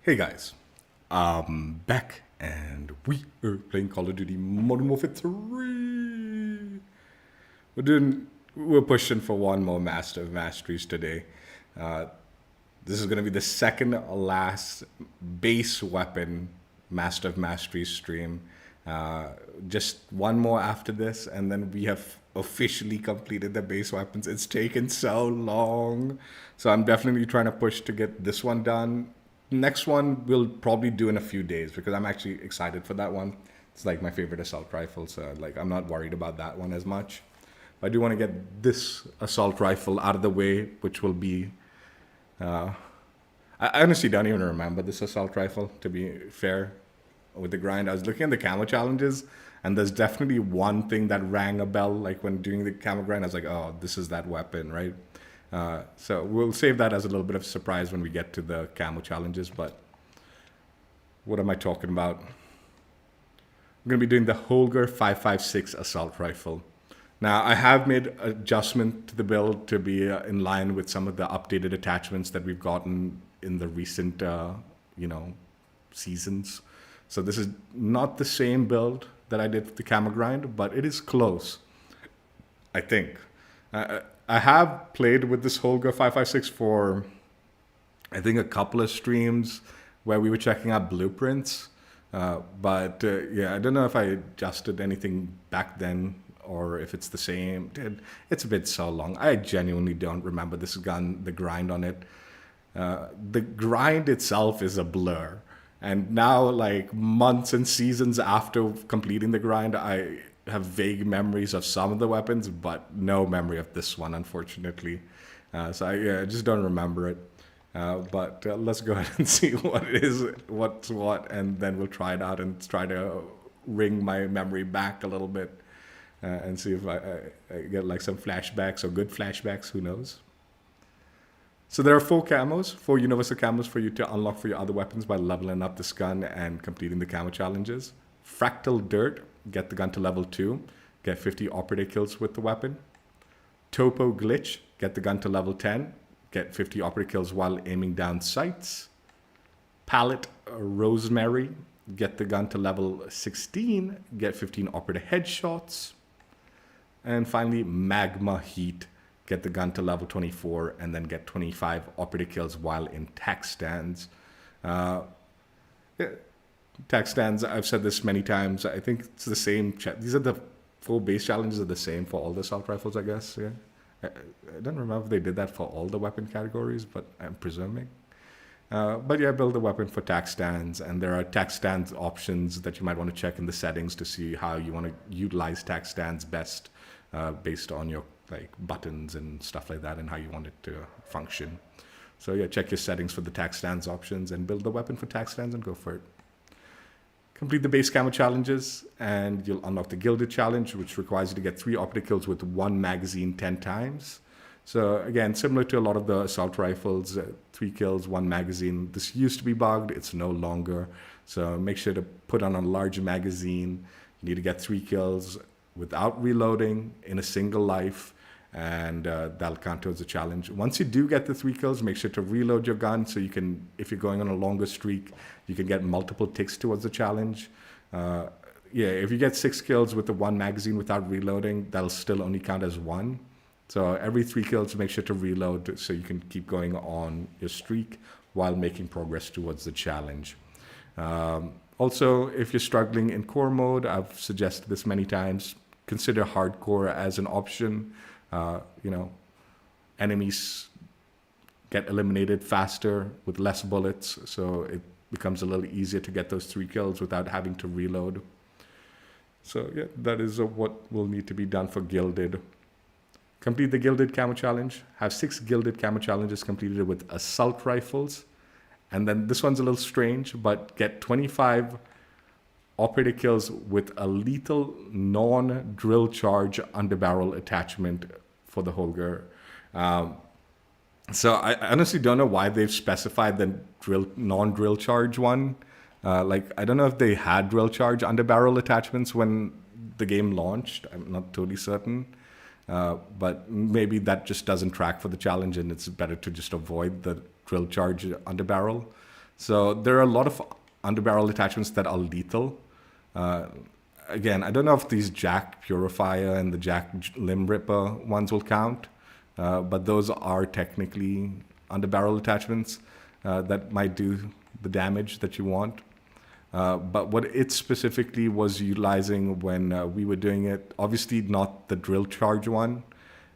Hey guys, I'm back and we are playing Call of Duty Modern Warfare 3. We're pushing for one more Master of Masteries today. Uh, this is going to be the second last base weapon Master of Masteries stream. Uh, just one more after this, and then we have officially completed the base weapons. It's taken so long. So I'm definitely trying to push to get this one done. Next one we'll probably do in a few days because I'm actually excited for that one. It's like my favorite assault rifle, so like I'm not worried about that one as much. I do want to get this assault rifle out of the way, which will be. I honestly don't even remember this assault rifle, to be fair, with the grind. I was looking at the camo challenges, and there's definitely one thing that rang a bell, like when doing the camo grind. I was like, oh, this is that weapon, right? So we'll save that as a little bit of a surprise when we get to the camo challenges. But what am I talking about? We're going to be doing the Holger 556 assault rifle. Now, I have made adjustment to the build to be in line with some of the updated attachments that we've gotten in the recent, seasons. So this is not the same build that I did for the camera grind, but it is close, I think. I have played with this Holger 556 for, I think, a couple of streams where we were checking out blueprints. But yeah, I don't know if I adjusted anything back then or if it's the same. Dude, it's been so long. I genuinely don't remember this gun, the grind on it. The grind itself is a blur. And now, like months and seasons after completing the grind, I have vague memories of some of the weapons, but no memory of this one, unfortunately. I just don't remember it. But let's go ahead and see what it is, what's what, and then we'll try it out and try to wring my memory back a little bit and see if I get like some flashbacks or good flashbacks, who knows. So there are four universal camos for you to unlock for your other weapons by leveling up this gun and completing the camo challenges. Fractal Dirt, get the gun to level 2, get 50 operator kills with the weapon. Topo Glitch, get the gun to level 10, get 50 operator kills while aiming down sights. Palette Rosemary, get the gun to level 16, get 15 operator headshots. And finally, Magma Heat, get the gun to level 24, and then get 25 operator kills while in tac stands. Yeah, tac stands, I've said this many times. I think it's the same. These are the 4 base challenges are the same for all the assault rifles, I guess. Yeah, I don't remember if they did that for all the weapon categories, but I'm presuming. But yeah, build a weapon for tac stands, and there are tac stand options that you might want to check in the settings to see how you want to utilize tac stands best based on your like buttons and stuff like that and how you want it to function. So yeah, check your settings for the tac stands options and build the weapon for tac stands and go for it. Complete the base camo challenges and you'll unlock the Gilded Challenge, which requires you to get 3 operator kills with 1 magazine 10 times. So again, similar to a lot of the assault rifles, 3 kills, 1 magazine. This used to be bugged, it's no longer. So make sure to put on a large magazine. You need to get 3 kills without reloading in a single life, and that'll count towards the challenge. Once you do get the 3 kills, make sure to reload your gun so you can, if you're going on a longer streak, you can get multiple ticks towards the challenge. If you get 6 kills with the 1 magazine without reloading, that'll still only count as 1. So every 3 kills, make sure to reload so you can keep going on your streak while making progress towards the challenge. Also, if you're struggling in core mode, I've suggested this many times, consider hardcore as an option. Enemies get eliminated faster with less bullets, so it becomes a little easier to get those 3 kills without having to reload. So yeah, that is what will need to be done for Gilded. Complete the Gilded Camo Challenge. Have 6 Gilded Camo Challenges completed with assault rifles. And then this one's a little strange, but get 25 operator kills with a lethal non-drill charge underbarrel attachment for the Holger. So I honestly don't know why they've specified the non-drill charge one. I don't know if they had drill charge underbarrel attachments when the game launched. I'm not totally certain. But maybe that just doesn't track for the challenge and it's better to just avoid the drill charge underbarrel. So there are a lot of underbarrel attachments that are lethal. Again, I don't know if these Jack Purifier and the Jack Limb Ripper ones will count, but those are technically underbarrel attachments that might do the damage that you want. But what it specifically was utilizing when we were doing it, obviously not the drill charge one,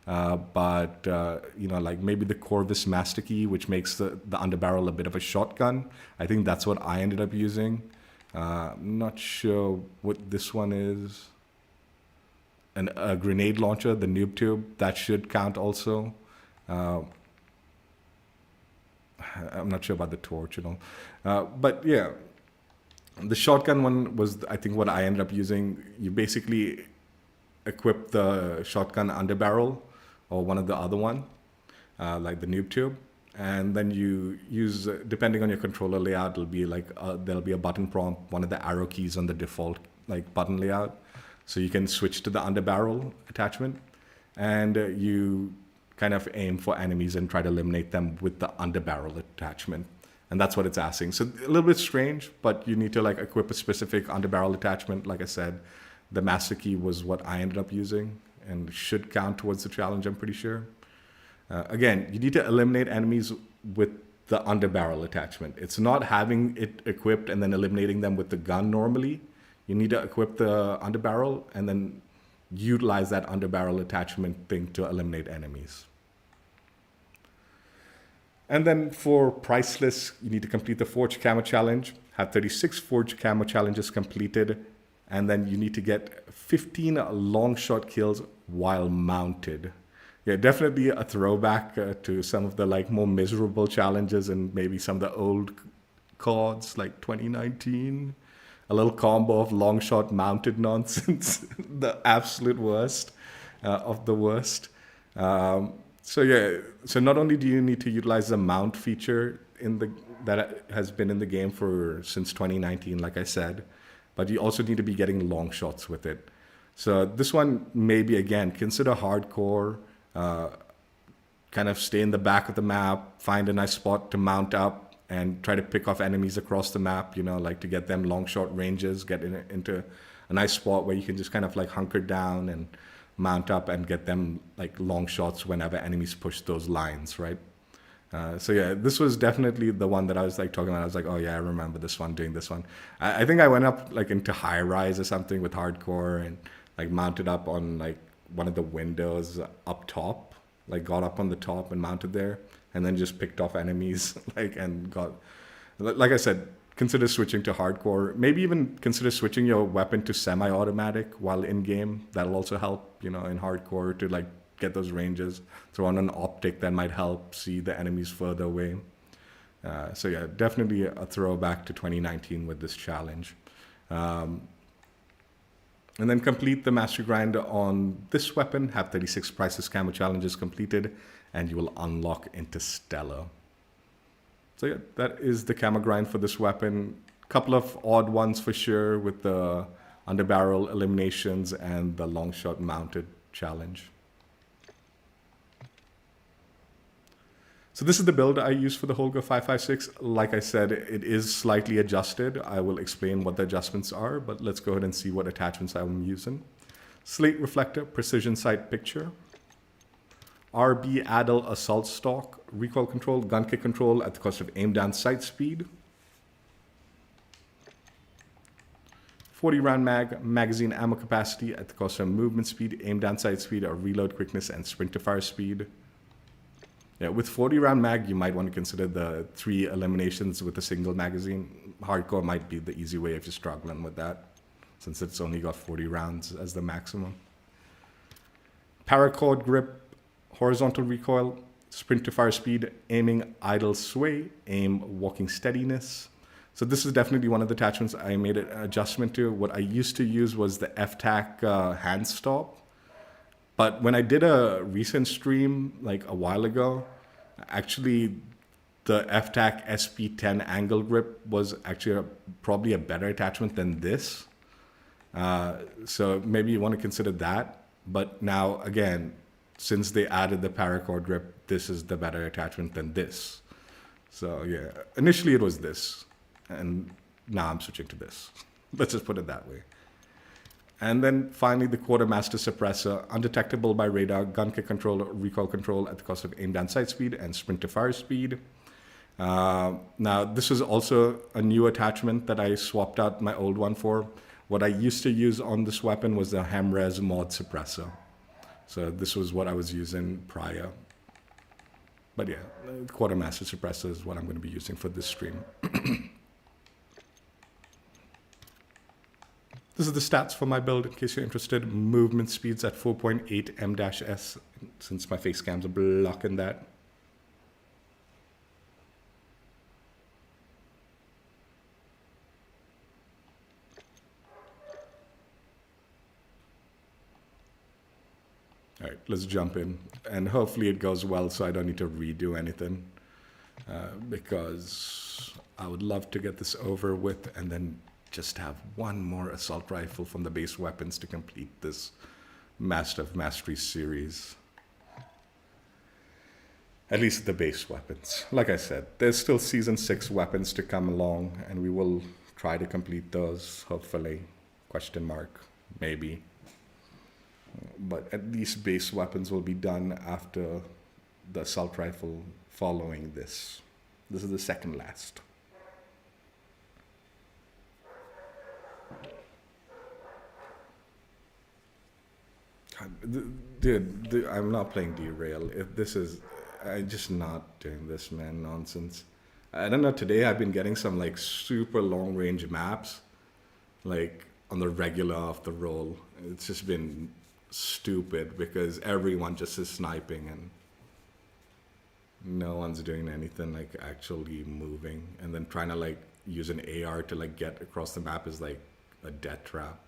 but like maybe the Corvus Masticky, which makes the underbarrel a bit of a shotgun. I think that's what I ended up using. I'm not sure what this one is. A grenade launcher, the noob tube, that should count also. I'm not sure about the torch and all. But yeah, the shotgun one was, I think, what I ended up using. You basically equip the shotgun underbarrel or one of the other one, like the noob tube. And then you use, depending on your controller layout, it'll be like there'll be a button prompt, one of the arrow keys on the default like button layout. So you can switch to the underbarrel attachment, and you kind of aim for enemies and try to eliminate them with the underbarrel attachment. And that's what it's asking. So a little bit strange, but you need to like equip a specific underbarrel attachment. Like I said, the master key was what I ended up using and should count towards the challenge, I'm pretty sure. Again, you need to eliminate enemies with the underbarrel attachment. It's not having it equipped and then eliminating them with the gun normally. You need to equip the underbarrel and then utilize that underbarrel attachment thing to eliminate enemies. And then for Priceless, you need to complete the Forge Camo Challenge, have 36 Forge Camo Challenges completed, and then you need to get 15 long shot kills while mounted. Yeah, definitely a throwback to some of the like more miserable challenges and maybe some of the old CODs like 2019. A little combo of long shot mounted nonsense, the absolute worst of the worst. So not only do you need to utilize the mount feature that has been in the game since 2019, like I said, but you also need to be getting long shots with it. So this one, maybe again, consider hardcore. Kind of stay in the back of the map, find a nice spot to mount up and try to pick off enemies across the map, like to get them long shot ranges, get into a nice spot where you can just kind of like hunker down and mount up and get them like long shots whenever enemies push those lines, right? So yeah, this was definitely the one that I was like talking about. I was like, oh yeah, I remember this one, doing this one. I think I went up like into high rise or something with hardcore and like mounted up on like one of the windows up top, like got up on the top and mounted there, and then just picked off enemies, like I said, consider switching to hardcore. Maybe even consider switching your weapon to semi-automatic while in game. That'll also help, in hardcore to like get those ranges. Throw on an optic that might help see the enemies further away. So yeah, definitely a throwback to 2019 with this challenge. And then complete the master grind on this weapon, have 36 Priceless Camo Challenges completed, and you will unlock Interstellar. So yeah, that is the camo grind for this weapon. Couple of odd ones for sure with the underbarrel eliminations and the long shot mounted challenge. So this is the build I use for the Holger 556. Like I said, it is slightly adjusted. I will explain what the adjustments are, but let's go ahead and see what attachments I'm using. Slate reflector, precision sight picture, RB Adel assault stock, recoil control, gun kick control at the cost of aim down sight speed, 40 round magazine ammo capacity at the cost of movement speed, aim down sight speed, or reload quickness and sprint to fire speed. Yeah, with 40 round mag, you might want to consider the 3 eliminations with a single magazine. Hardcore might be the easy way if you're struggling with that, since it's only got 40 rounds as the maximum. Paracord grip, horizontal recoil, sprint to fire speed, aiming idle sway, aim walking steadiness. So this is definitely one of the attachments I made an adjustment to. What I used to use was the FTAC hand stop. But when I did a recent stream like a while ago, actually the FTAC SP10 angle grip was actually probably a better attachment than this. So maybe you want to consider that. But now again, since they added the paracord grip, this is the better attachment than this. So yeah, initially it was this, and now I'm switching to this. Let's just put it that way. And then finally the Quartermaster Suppressor, undetectable by radar, gun kick control, recoil control at the cost of aim down sight speed and sprint to fire speed. Now this is also a new attachment that I swapped out my old one for. What I used to use on this weapon was the Hemres mod suppressor. So this was what I was using prior. But yeah, Quartermaster Suppressor is what I'm going to be using for this stream. This is the stats for my build, in case you're interested. Movement speeds at 4.8 m-s, since my face cams are blocking that. All right, let's jump in. And hopefully it goes well so I don't need to redo anything. Because I would love to get this over with and then just have one more assault rifle from the base weapons to complete this Master of Mastery series. At least the base weapons. Like I said, there's still Season 6 weapons to come along, and we will try to complete those, hopefully. Question mark, maybe. But at least base weapons will be done after the assault rifle following this. This is the second last. Dude, I'm not playing Derail. I'm just not doing this, man. Nonsense. I don't know, today I've been getting some like super long range maps, like on the regular off the roll. It's just been stupid because everyone just is sniping and no one's doing anything like actually moving, and then trying to like use an AR to like get across the map is like a death trap.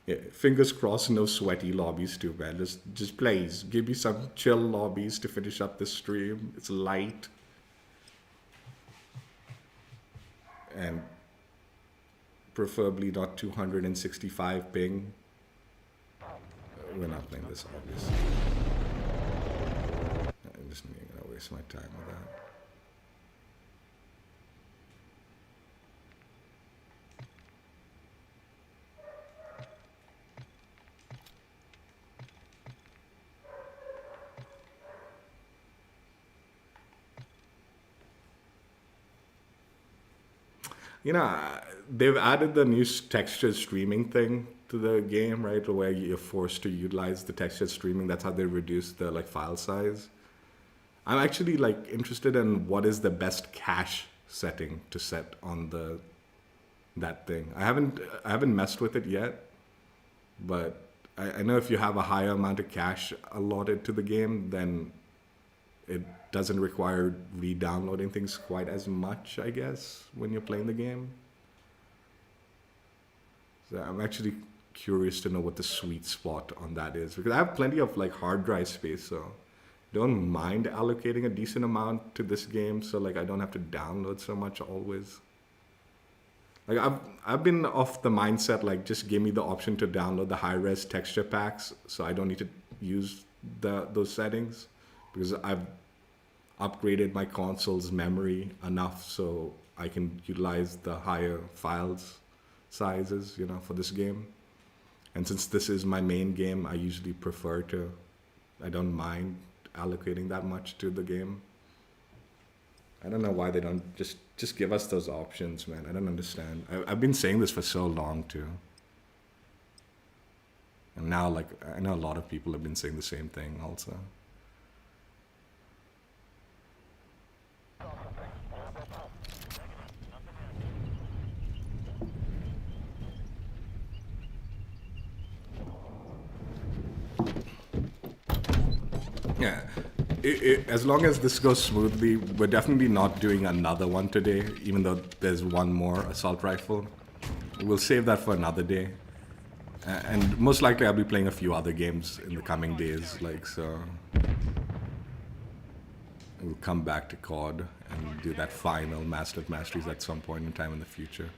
Yeah, fingers crossed, no sweaty lobbies too, man. Just please give me some chill lobbies to finish up this stream. It's light. And preferably not 265 ping. We're not playing this, obviously. I'm just not gonna waste my time with that. You know, they've added the new texture streaming thing to the game, right? Where you're forced to utilize the texture streaming. That's how they reduce the like file size. I'm actually like interested in what is the best cache setting to set on that thing. I haven't messed with it yet, but I know if you have a higher amount of cache allotted to the game, then it doesn't require re-downloading things quite as much, I guess, when you're playing the game. So I'm actually curious to know what the sweet spot on that is, because I have plenty of like hard drive space, so don't mind allocating a decent amount to this game, so like I don't have to download so much always. Like I've been off the mindset like just give me the option to download the high-res texture packs, so I don't need to use those settings, because I've upgraded my console's memory enough so I can utilize the higher files sizes, you know, for this game. And since this is my main game, I usually prefer to, I don't mind allocating that much to the game. I don't know why they don't just give us those options, man. I don't understand. I've been saying this for so long too. And now like I know a lot of people have been saying the same thing also. Yeah, as long as this goes smoothly, we're definitely not doing another one today, even though there's one more assault rifle. We'll save that for another day. And most likely I'll be playing a few other games in the coming days, like so. We'll come back to COD and do that final Master of Masteries at some point in time in the future.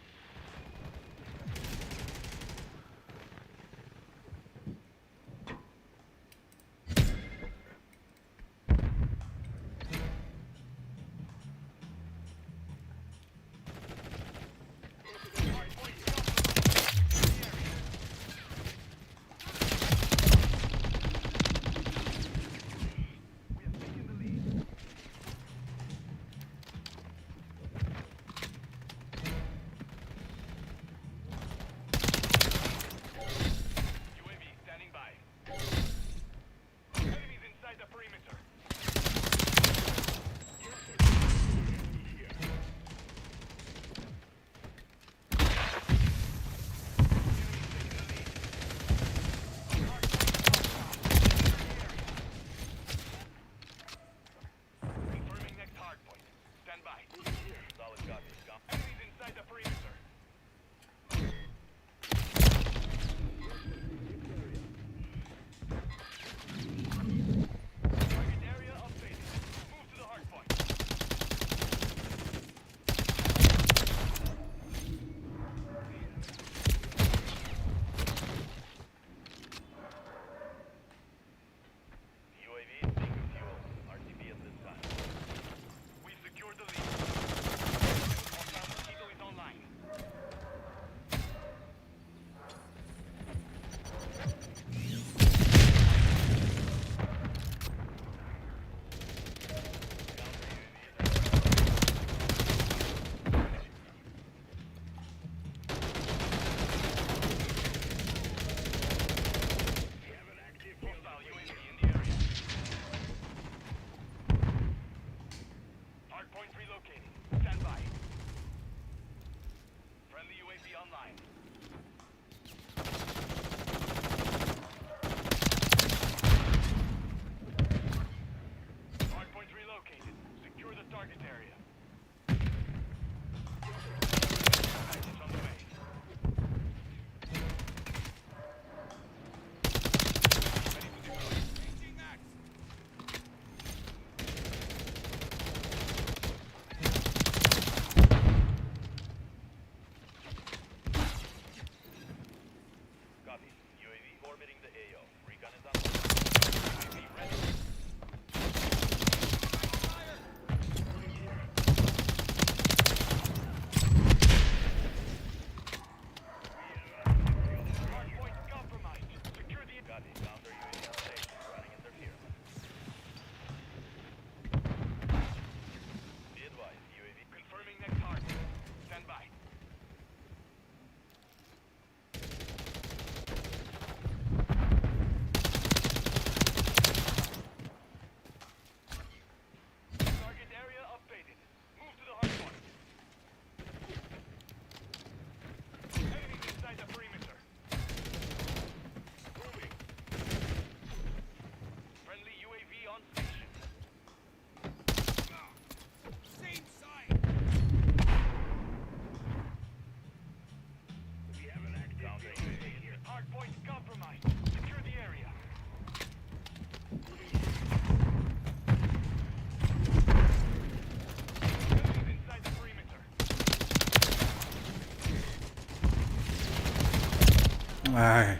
Aye.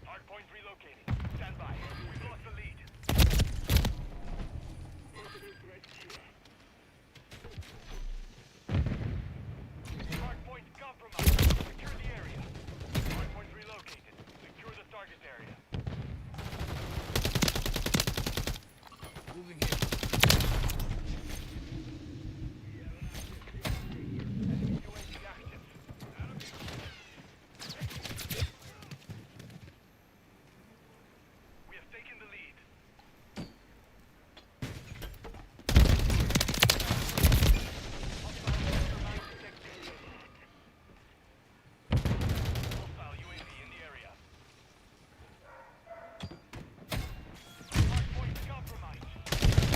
Hardpoint relocating. Stand by. We've lost the lead. Hardpoint compromised. Secure the area. Hardpoint relocated. Secure the target area. Moving here. UAV active. We have taken the lead. Hostile UAV in the area. Hardpoint compromised.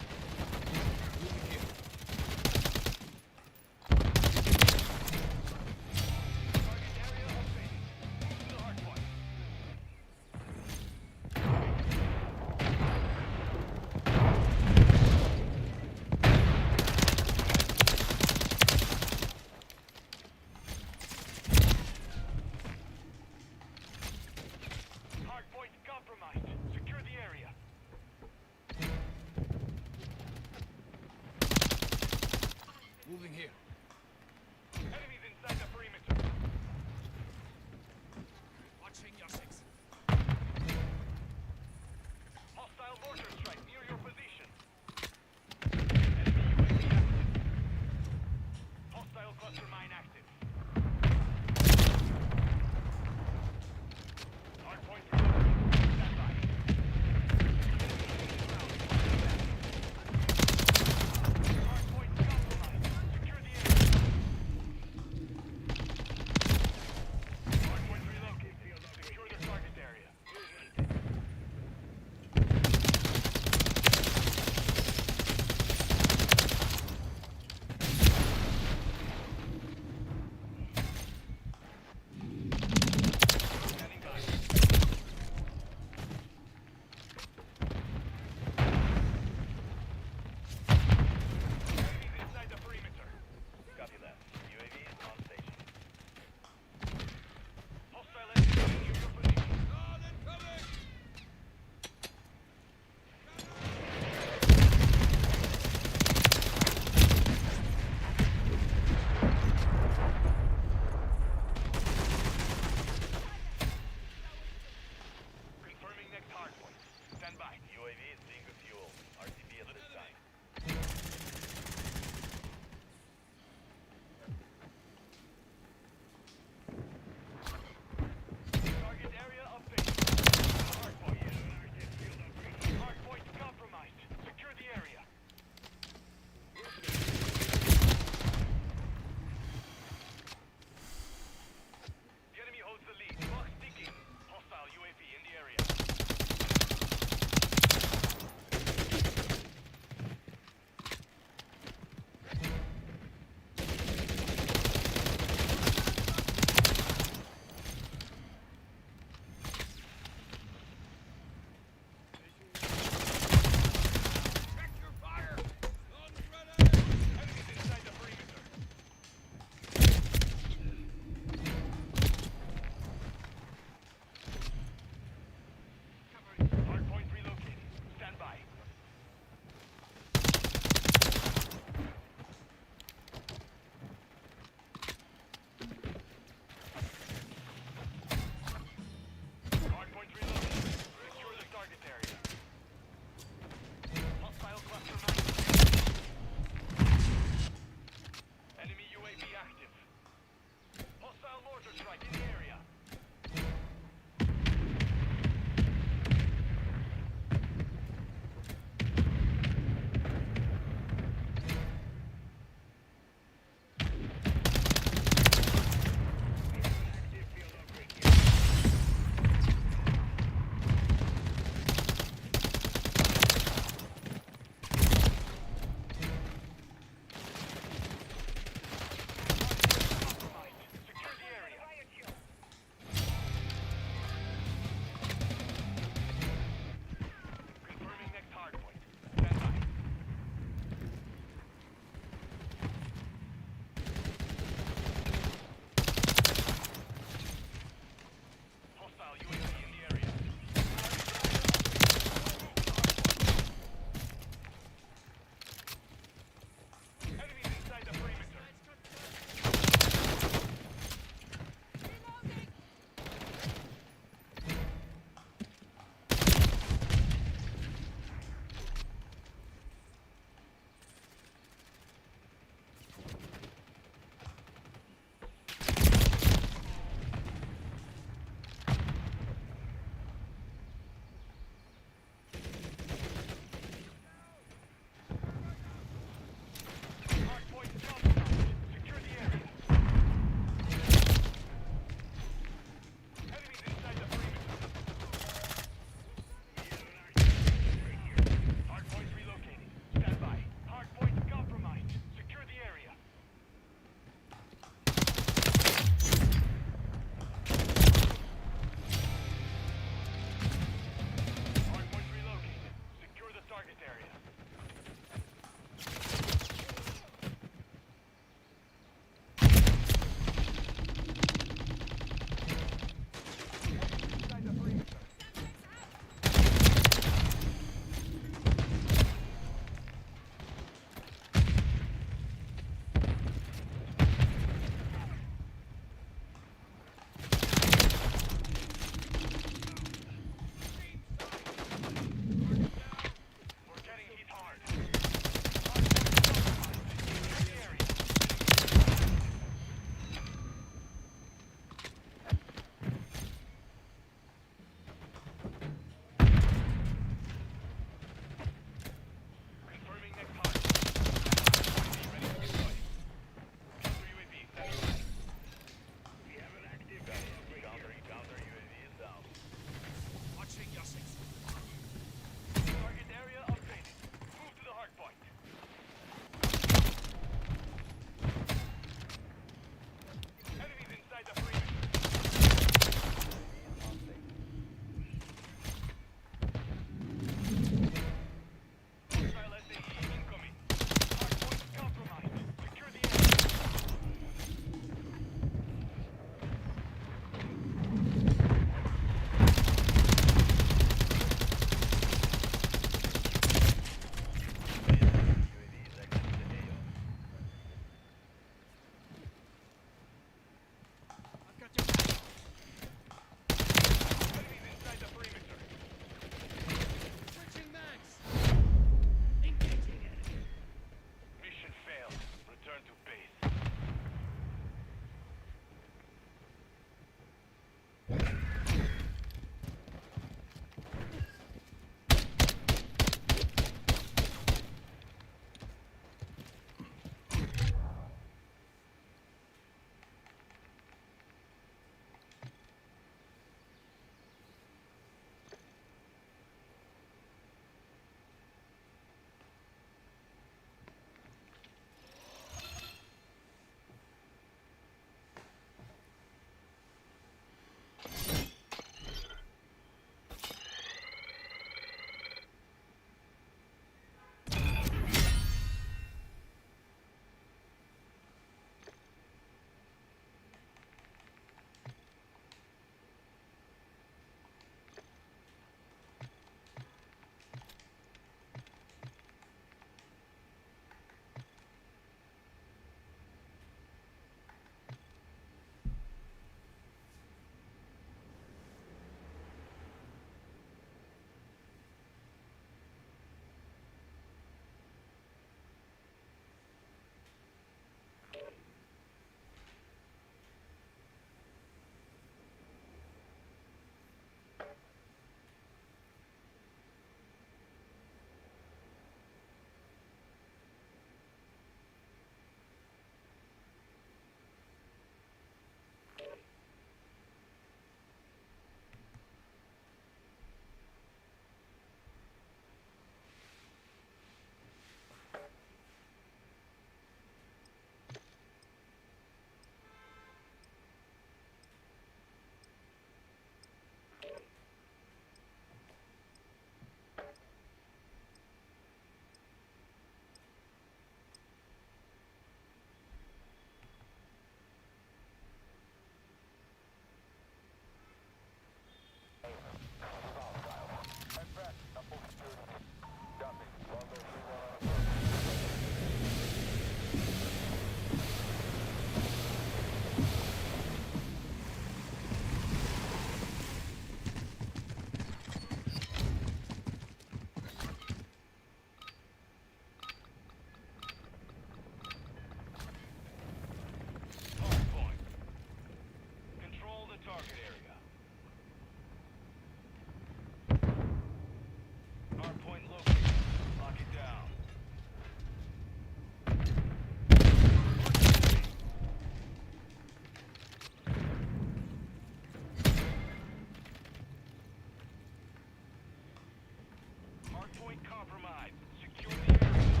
Hardpoint compromised. Secure the area.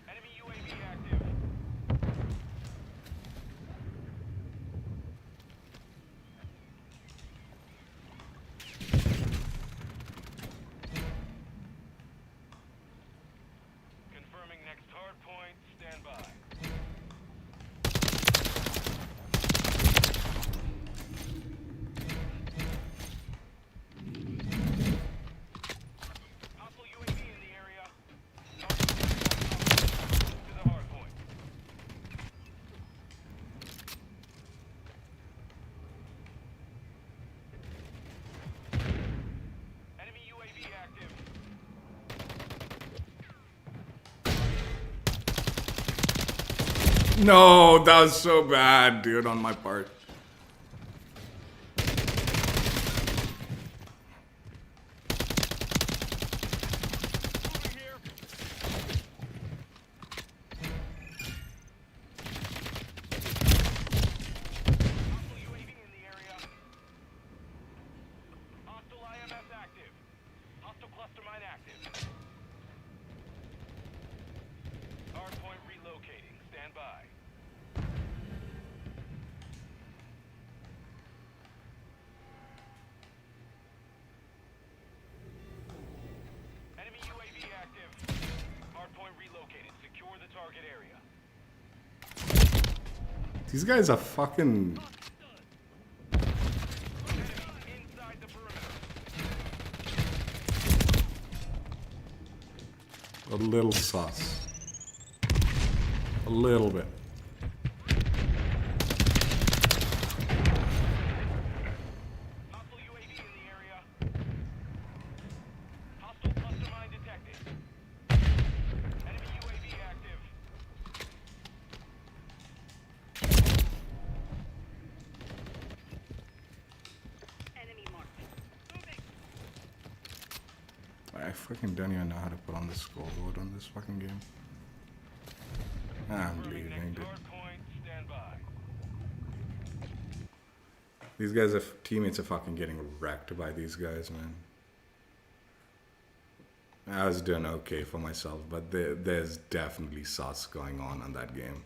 Enemy UAV active. Confirming next hardpoint. Stand by. Hostile UAV in the area. To the hardpoint. Enemy UAV active. No, that was so bad, dude, on my part. Moving here. Hostile UAV in the area. Hostile IMS active. Hostile cluster mine active. Hardpoint relocating. Stand by. Enemy UAV active. Hardpoint relocated. Secure the target area. These guys are fucking. Enemy inside the perimeter. A little sus. A little bit. Hostile UAV in the area. Hostile cluster mine detected. Enemy UAV active. Enemy marked. Moving. I fucking don't even know how to put on the scoreboard on this fucking game. I'm Confirming leaving, next dude. hardpoint. Stand by. These guys are teammates are fucking getting wrecked by these guys, man. I was doing okay for myself, but there's definitely sus going on that game,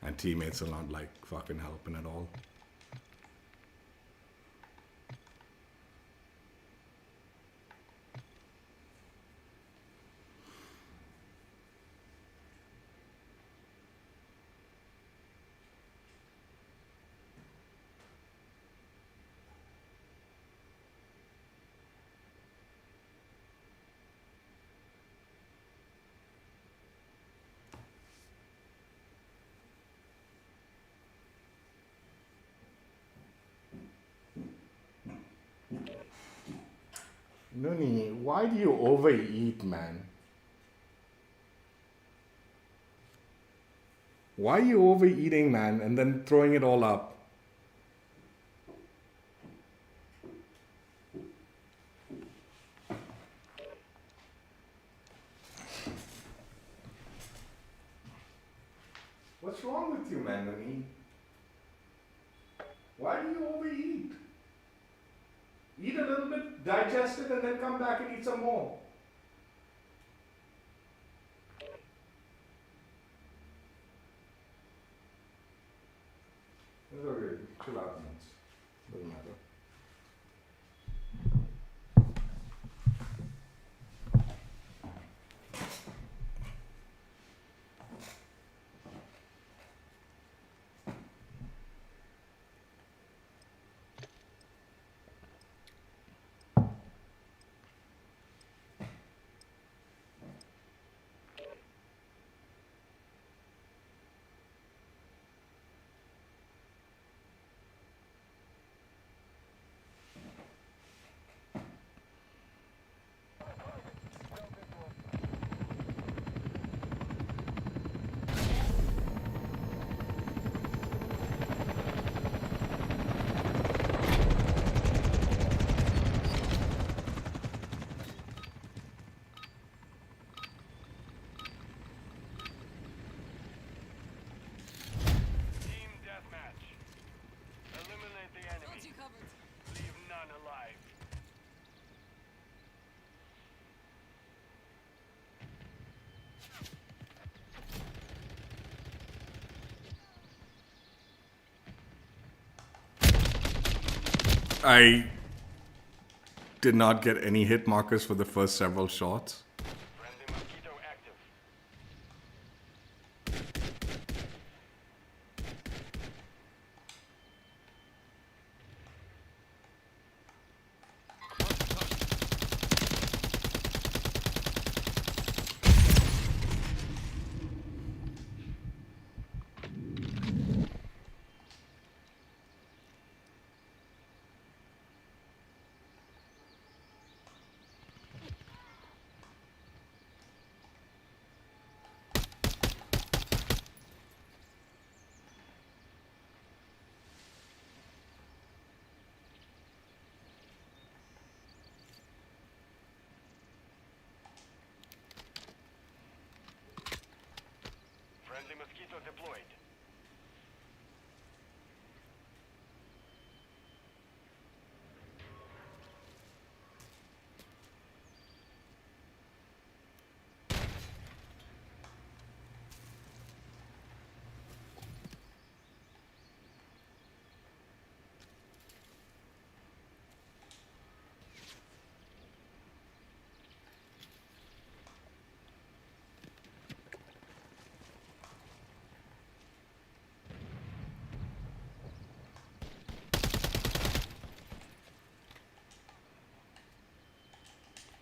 and teammates are not like fucking helping at all. Nuni, why do you overeat, man? Why are you overeating, man, and then throwing it all up? What's wrong with you, man, Nuni? Why do you overeat? Eat a little bit, digest it, and then come back and eat some more. It's okay. Chill out, man. Doesn't matter. I did not get any hit markers for the first several shots. Friendly mosquito active. Friendly mosquito deployed.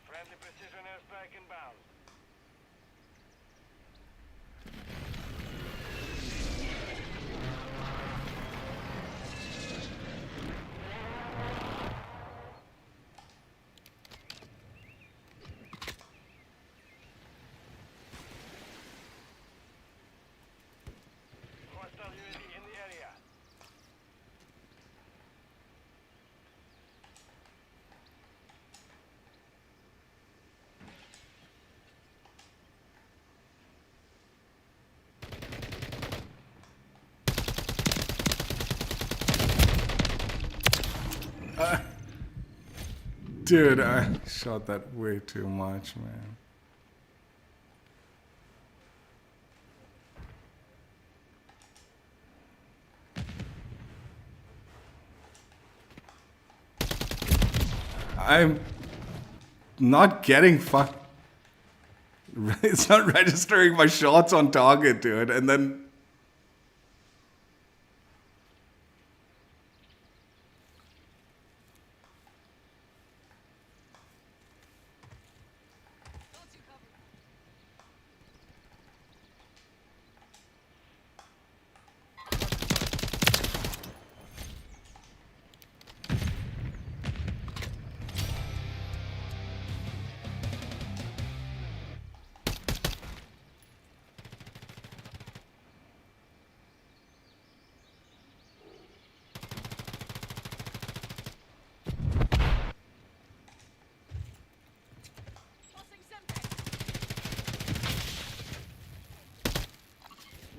Friendly precision airstrike inbound. Hostile UAV in the area. Dude, I shot that way too much, man. I'm not getting It's not registering my shots on target, dude. And then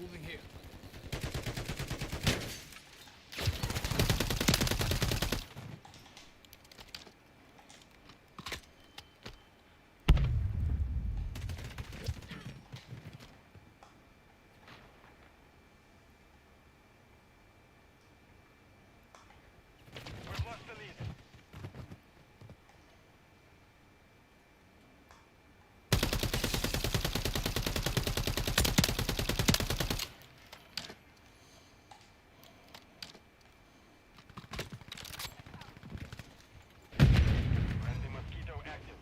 Moving here. We've lost the lead. Friendly mosquito active.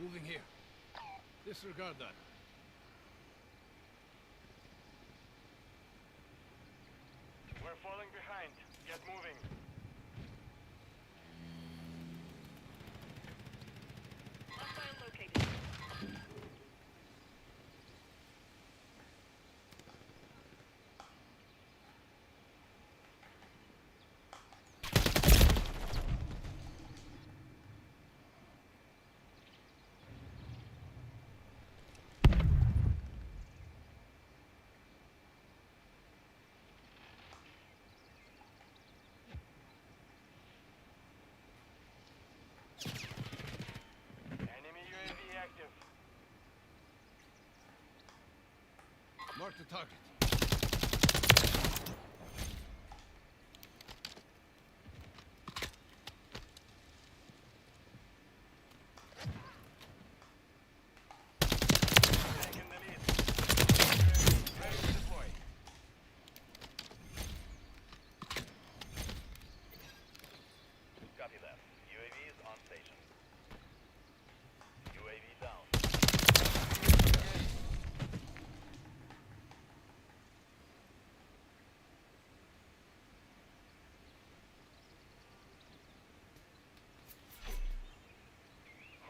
Moving here. Disregard that. We're falling behind. Get moving. Hostile located. Mark the target. Taking the lead. Ready to deploy. Copy that. UAV is on station. UAV down.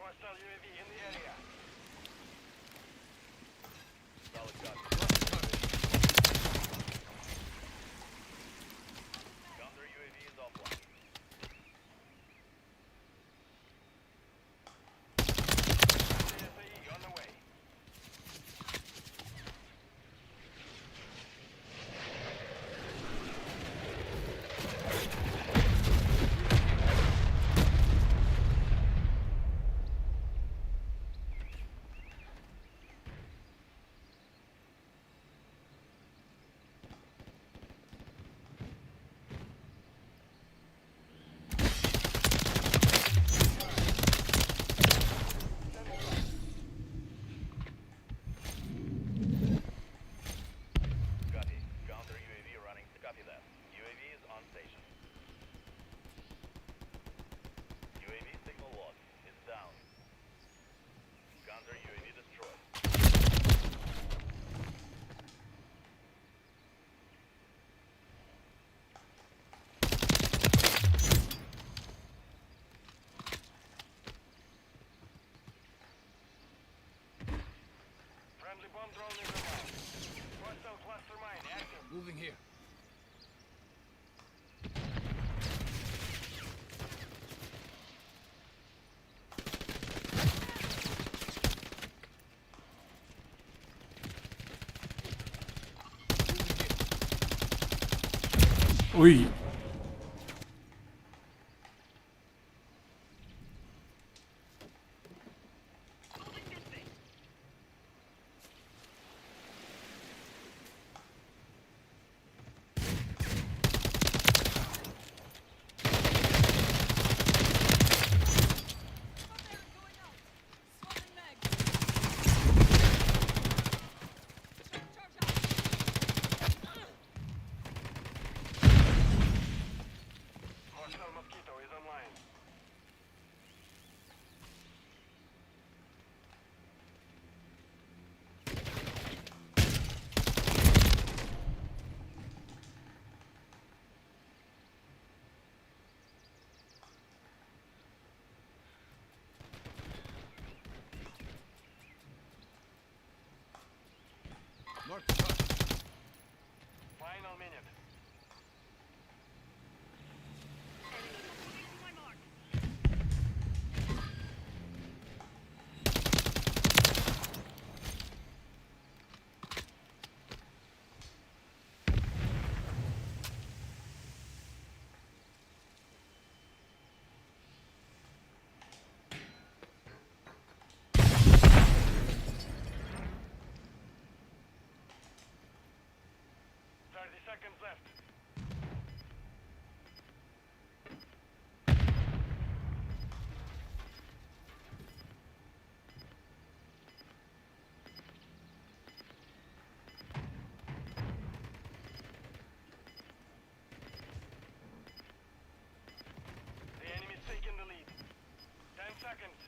Hostile UAV in the area. Solid copy. Counter UAV is offline. ASAE on the way. Copy. Counter UAV running. Copy that. UAV is on station. UAV signal log is down. Counter UAV destroyed. Friendly bomb drone is online. Hostile cluster mine active. Moving here. Ui. Hostile mosquito is online. Mark the target. Final minute. Seconds left. The enemy's taking the lead. 10 seconds.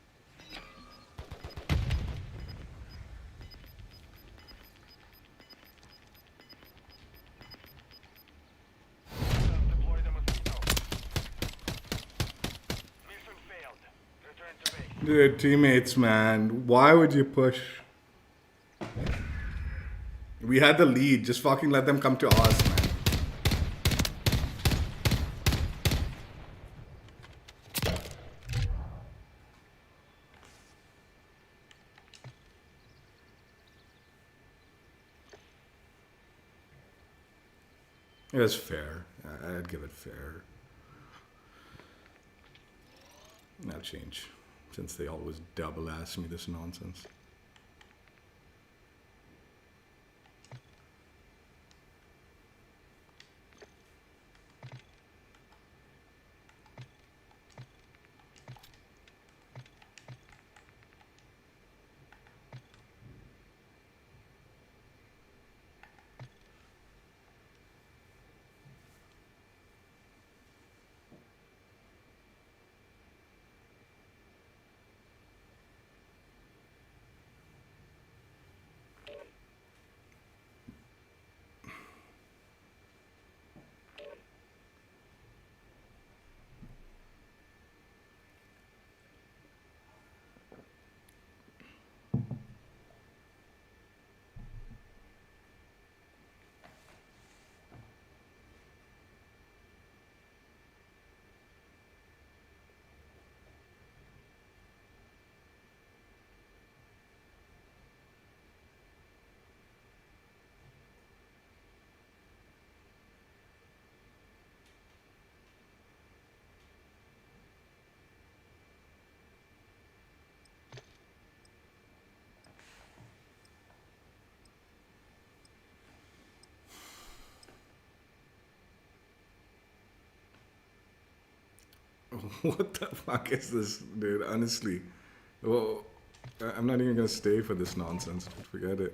Deploy the mosquito. Mission failed. Return to base. Dude, teammates, man. Why would you push? We had the lead. Just fucking let them come to us, man. It was fair. I'd give it fair. Now change, since they always double ask me this nonsense. What the fuck is this, dude? Honestly. Well, I'm not even gonna stay for this nonsense. Forget it.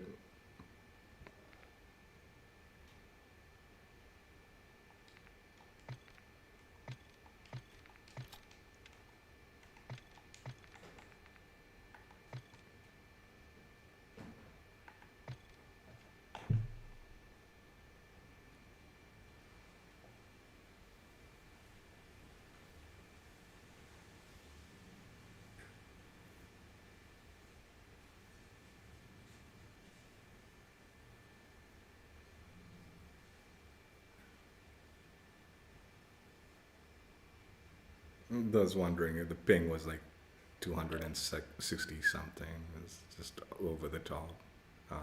I was wondering if the ping was like 260 something. It's just over the top high.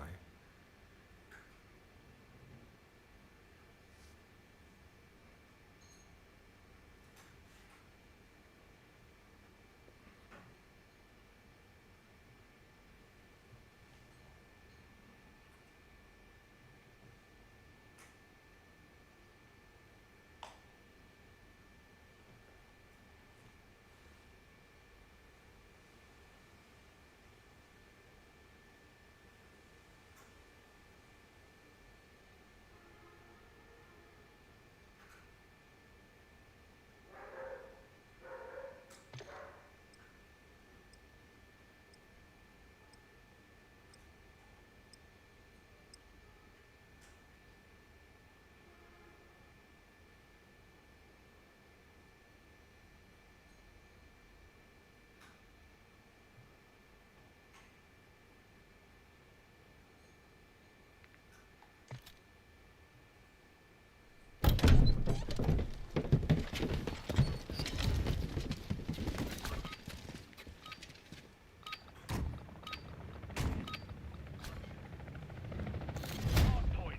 Hardpoint.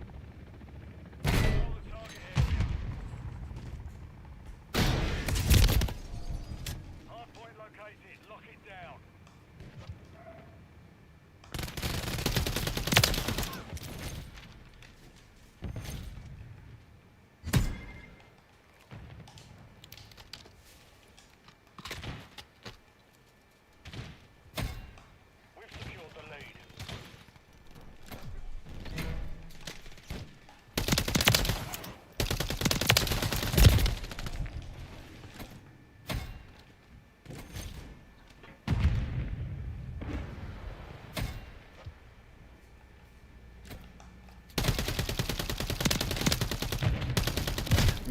Control the target area. Hardpoint located. Lock it down. We've secured the lead.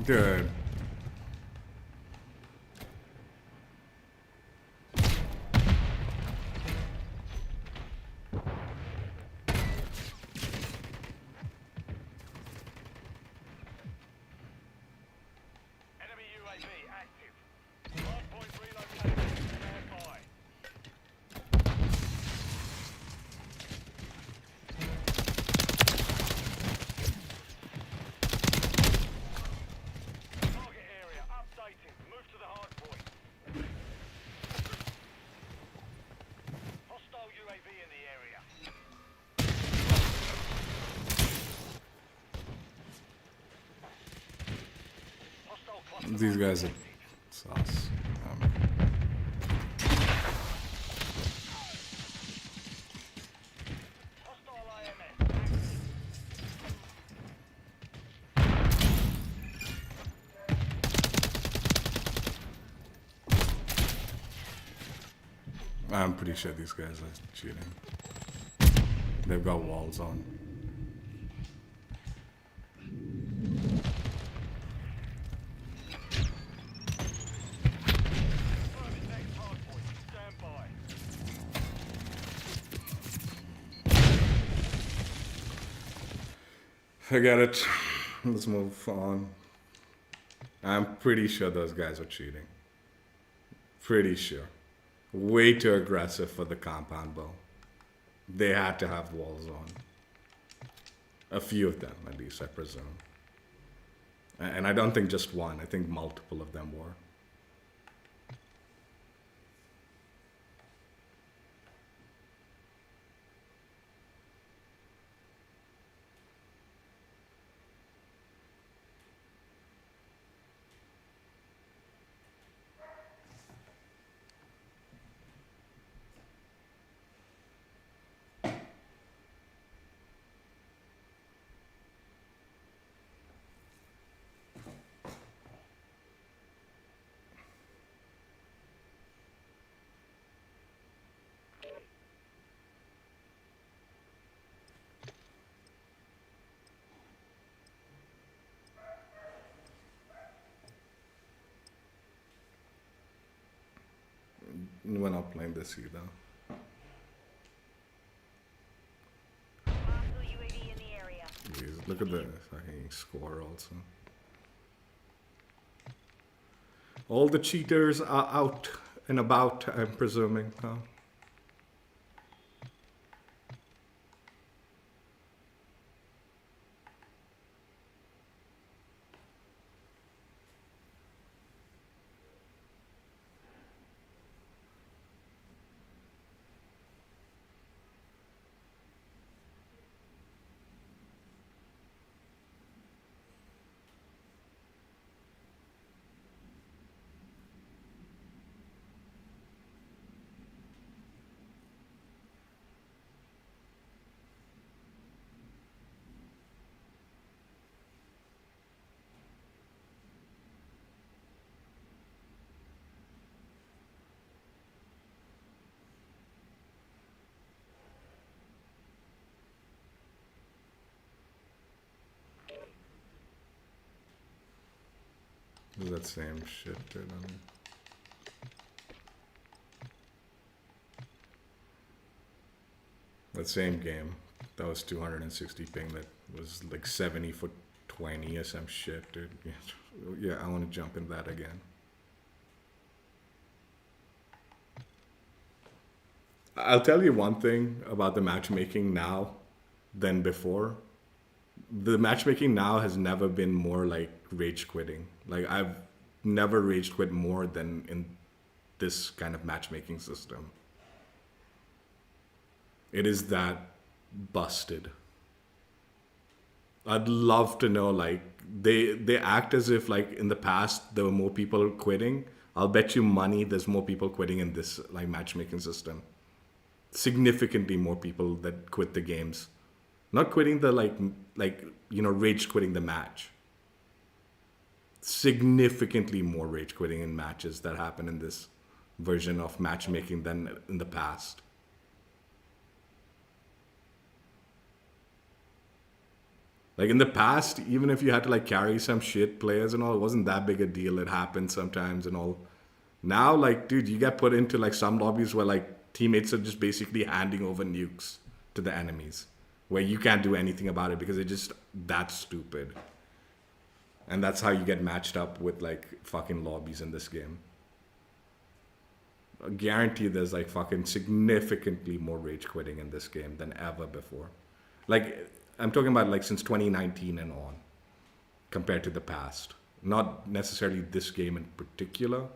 Good. Enemy UAV active. Hardpoint relocated. Stand by. Target area updated. Move to the hardpoint. Hostile UAV in the area. Hostile cluster These mine guys are detected. sauce. Hostile IMS active. I'm pretty sure these guys are cheating. They've got walls on. Confirming next hardpoint. Stand by. Forget it. Let's move on. I'm pretty sure those guys are cheating. Pretty sure. Way too aggressive for the compound bow. They had to have walls on. A few of them, at least, I presume. And I don't think just one. I think multiple of them were. We're not playing this either. Hostile UAV in the area. Jeez, look at the fucking score also. All the cheaters are out and about, I'm presuming. Huh? It's that same shit, dude. I mean. That same game, that was 260 ping, that was like 70 for 20 or some shit, dude. Yeah, I want to jump in that again. I'll tell you one thing about the matchmaking now than before. The matchmaking now has never been more like rage quitting. Like, I've never rage quit more than in this kind of matchmaking system. It is that busted. I'd love to know, like, they act as if, like, in the past there were more people quitting. I'll bet you money there's more people quitting in this, like, matchmaking system. Significantly more people that quit the games. Not quitting the, like you know, rage quitting the match. Significantly more rage quitting in matches that happen in this version of matchmaking than in the past. Like, in the past, even if you had to, like, carry some shit players and all, it wasn't that big a deal. It happened sometimes and all. Now, like, dude, you get put into, like, some lobbies where, like, teammates are just basically handing over nukes to the enemies, where you can't do anything about it because it's just that stupid. And that's how you get matched up with, like, fucking lobbies in this game. I guarantee there's, like, fucking significantly more rage quitting in this game than ever before. Like, I'm talking about, like, since 2019 and on, compared to the past. Not necessarily this game in particular,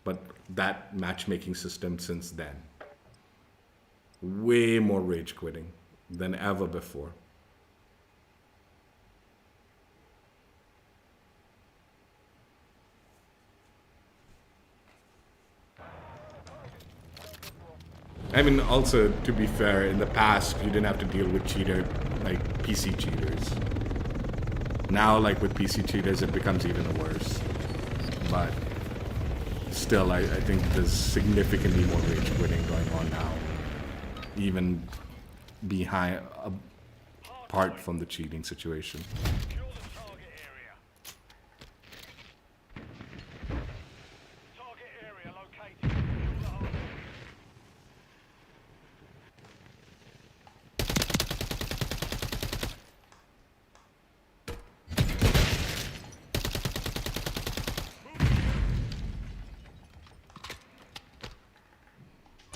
but that matchmaking system since then. Way more rage quitting than ever before. I mean, also, to be fair, in the past, you didn't have to deal with like, PC cheaters. Now, like, with PC cheaters, it becomes even worse. But still, I think there's significantly more rage quitting going on now. Even behind, apart from the cheating situation. Secure the target area. Target area located. Secure the hole.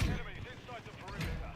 Enemies inside the perimeter.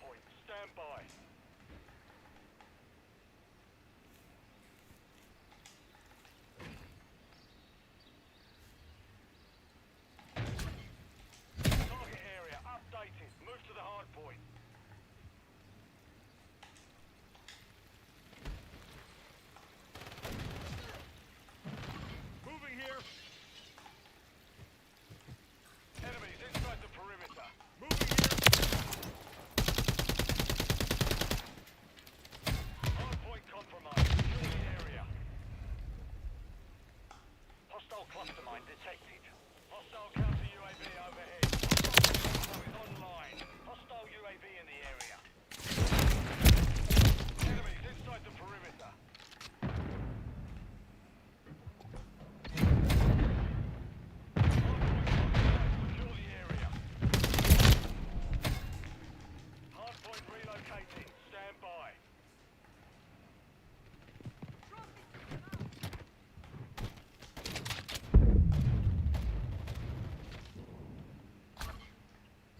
point. Stand by. Target area updated. Move to the hard point. Moving here. Enemies inside the perimeter. Moving here. Hard point compromised. Secure the area. Hostile cluster mine detected. Hostile counter UAV overhead. Hostile is online. Hostile UAV in the area. Enemies inside the perimeter. Secure the area. Hardpoint relocating. Stand by.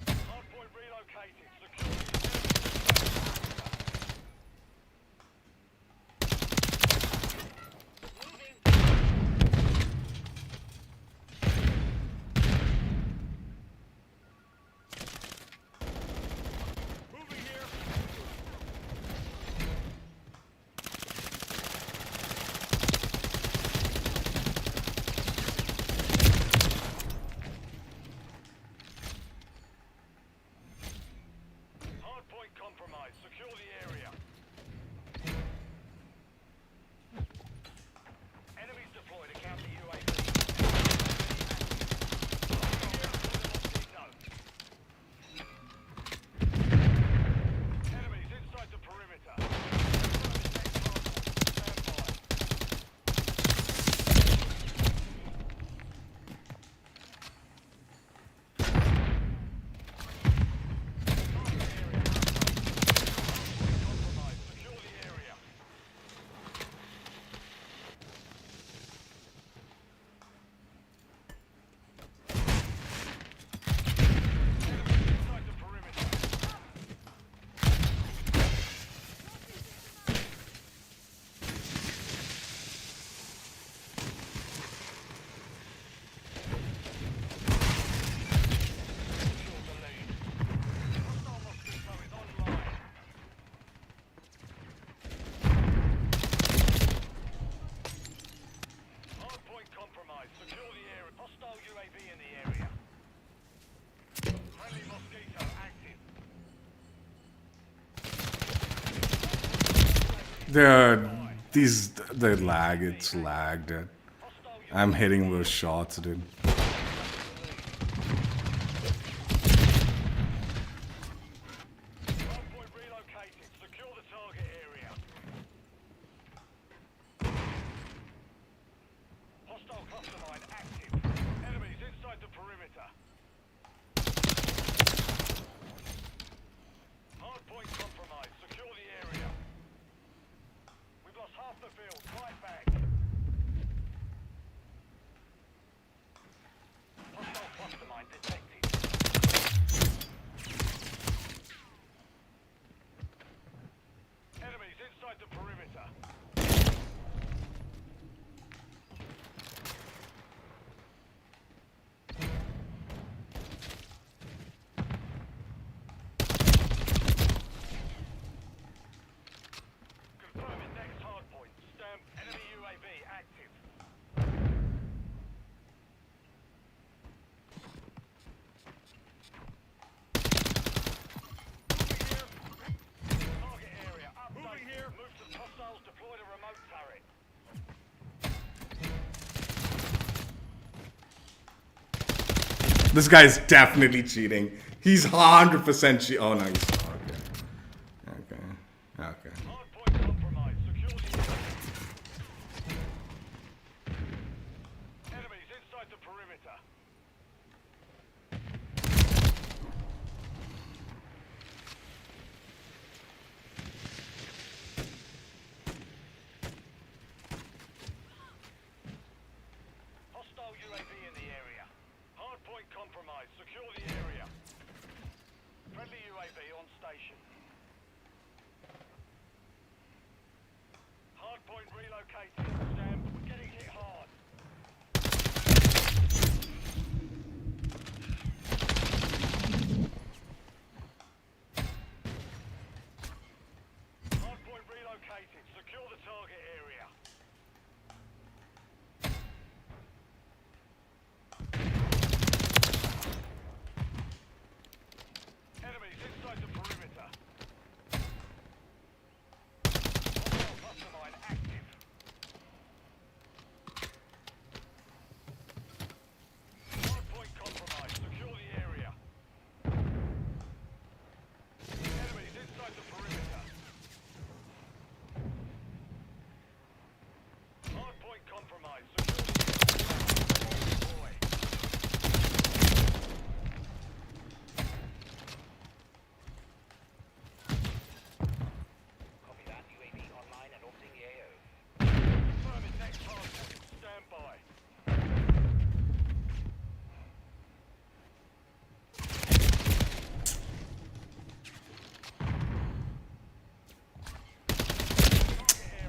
Hardpoint relocating. Secure Moving here. Hardpoint compromised. Secure the area. Enemies deployed to counter UAV. Enemies inside the perimeter. Stand by. Compromised. Secure the area. Inside the perimeter. Secure the lead. Hostile Mosquito is online. Hardpoint compromised. Secure the area. Hostile UAV in the area. Friendly Mosquito active. The lag, it's lagged, dude. Hostile I'm hitting those shots, dude. Hardpoint relocated. Secure the target area. Hostile cluster mine active. Enemies inside the perimeter. Hardpoint compromised. Secure the area. We've lost half the field. Right back. Hostile cluster mine detected. Enemies inside the perimeter. Confirming next hardpoint. Stamp. Enemy UAV active. Target area update. Moving here. Move to hostiles. Deployed a remote turret. This guy's definitely cheating. He's 100% cheating. Oh, no, he's not. Okay. Okay. Hardpoint compromised. Secure the area. Enemies inside the perimeter. Hostile UAV in the area. Hardpoint compromised. Secure the area. Friendly UAV UAV on station. Hardpoint relocated. Stand. We're getting hit hard. Hardpoint relocated. Secure the target area. Enemies inside the perimeter. Hostile cluster mine active. Hardpoint compromised. Secure the area. Enemies inside the perimeter. Hardpoint compromised. Secure the area. Deploy. Copy that. UAV online and orbiting the AO. Confirming next hardpoint. Stand by.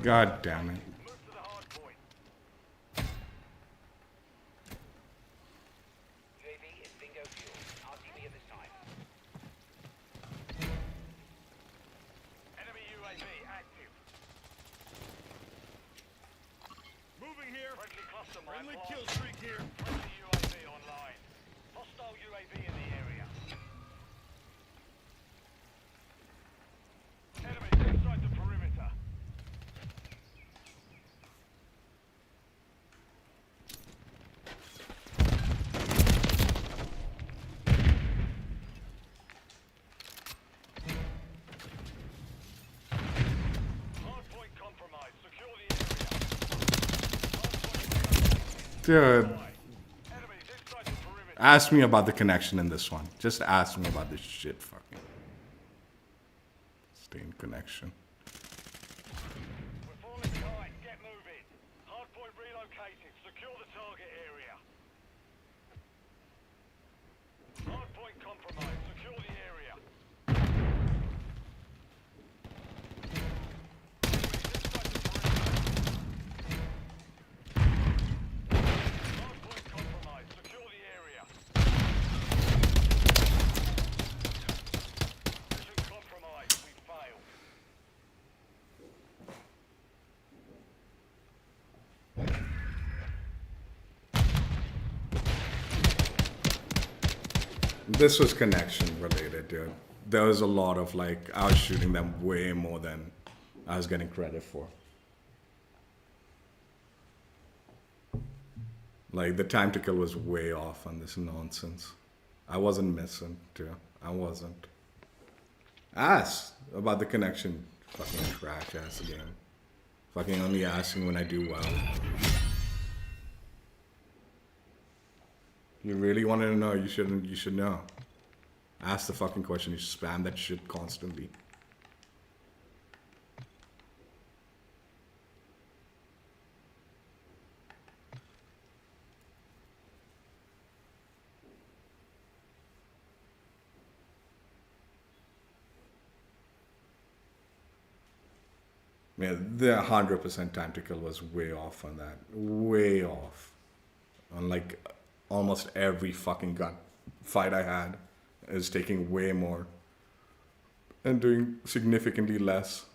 God damn it. Move to the hardpoint. UAV is bingo fuel. RTB at this time. Enemy UAV active. Moving here. Friendly cluster mine Friendly blocked. kill streak here. Friendly UAV online. Hostile UAV in the area. Enemies inside the perimeter. Hardpoint compromised. Secure the area. Dude, Enemies inside the perimeter. ask me about the connection in this one. Just ask me about this shit fucking. Stained connection. We're falling behind. Get moving. Hardpoint relocated. Secure the target area. Hardpoint compromised. Secure the area. Hardpoint compromised. Secure the area. Mission compromised. We failed. This was connection related, dude. There was a lot of like, I was shooting them way more than I was getting credit for. Like, the time to kill was way off on this nonsense. I wasn't missing, too. I wasn't. Ask about the connection. Fucking trash ass game. Fucking only asking when I do well. You really wanted to know? You shouldn't. You should know. Ask the fucking question. You spam that shit constantly. Yeah, the 100% time to kill was way off on that. Way off. On like almost every fucking gun fight I had is taking way more and doing significantly less.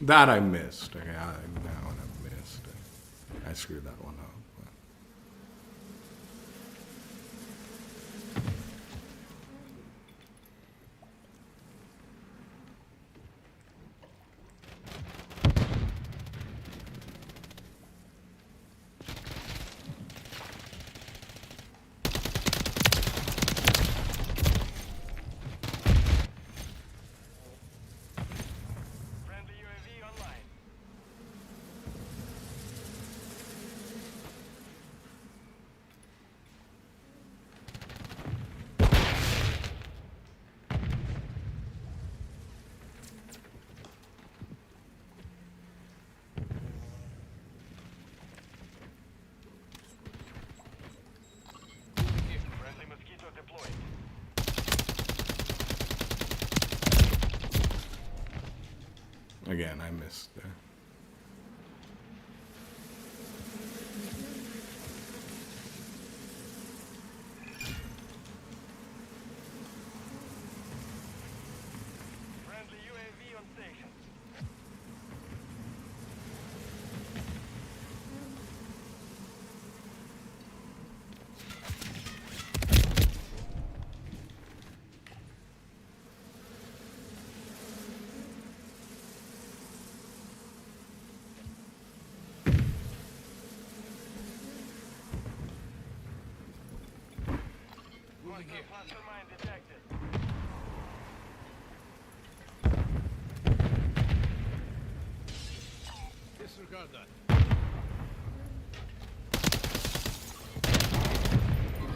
That I missed. Okay, that one I missed. I screwed that one up. Friendly UAV online. Friendly mosquito deployed. Again, I missed there. Friendly UAV on station. Hostile cluster mine detected. Disregard that.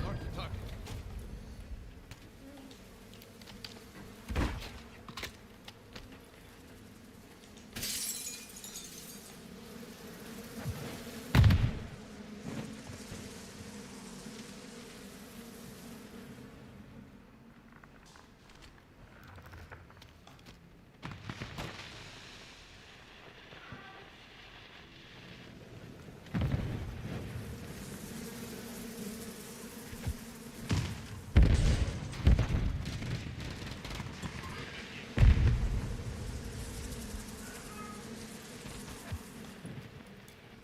Mark the target.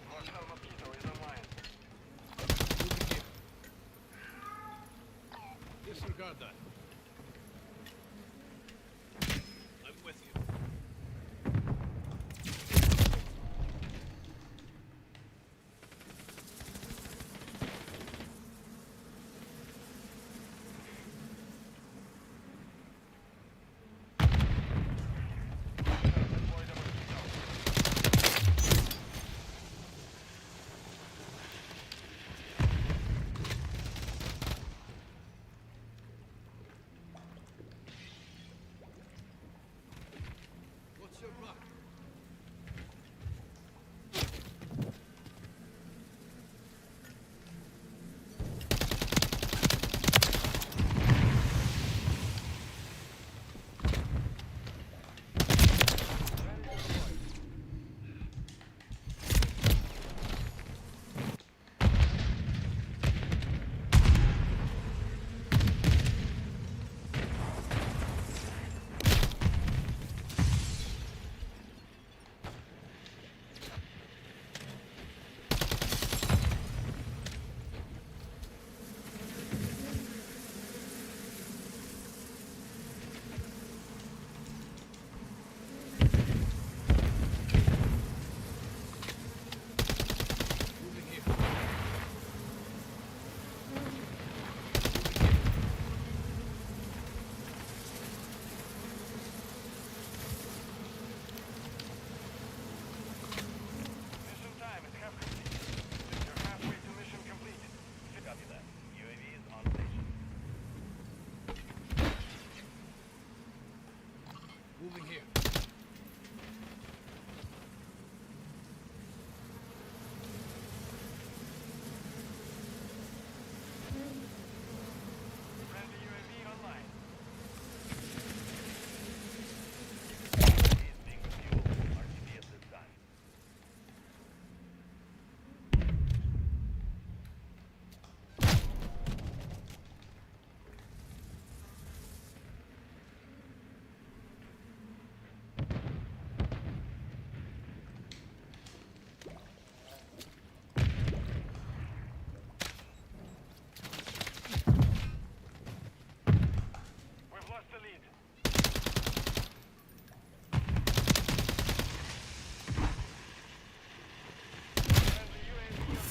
Hostile mosquito is online. Moving here. Disregard that. I'm with you. Deploy the mosquito.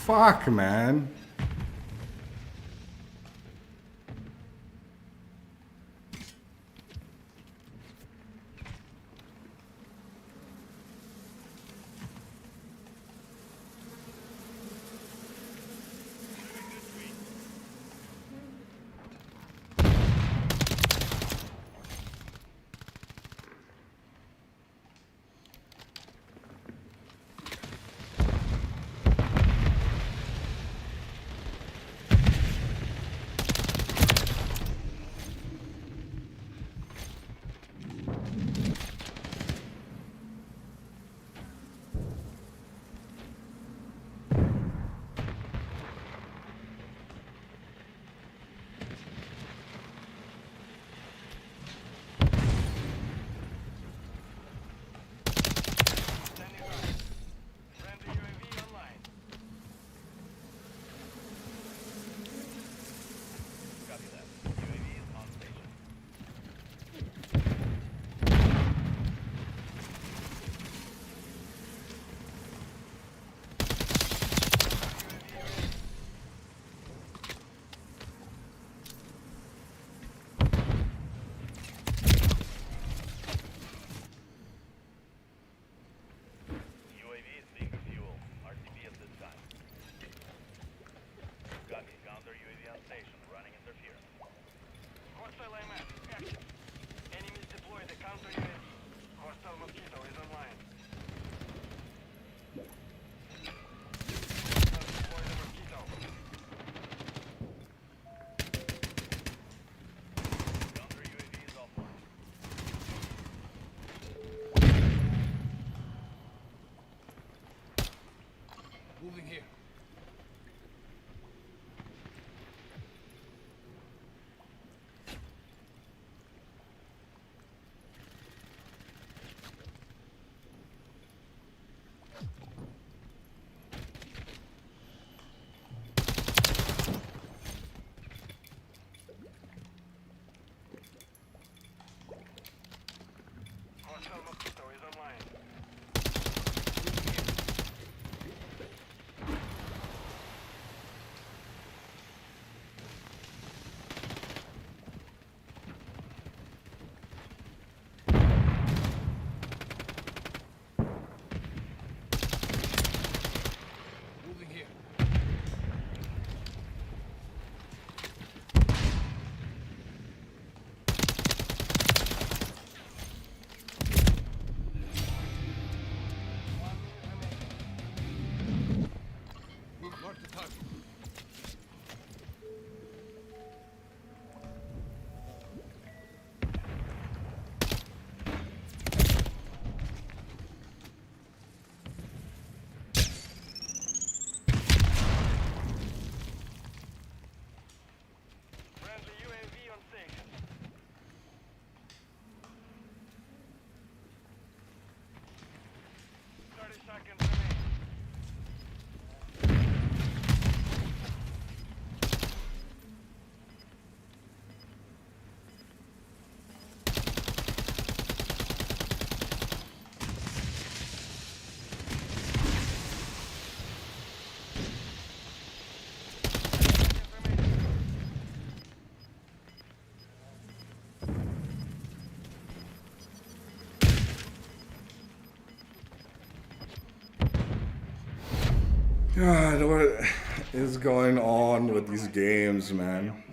Fuck, man. Standing by. Friendly UAV online. Copy that. UAV is on station. UAV is being fuel. RTB at this time. Copy. Counter UAV on station. Running interference. Hostile IMF. Active. Enemies deploy the counter UAV. Hostile Mosquito is online. Hostile deploy the Mosquito. Counter UAV is offline. Moving here. Hostile Mosquito is online. Moving here. Mark the target. Friendly UAV on station. 30 seconds remaining. God, what is going on with these games, man?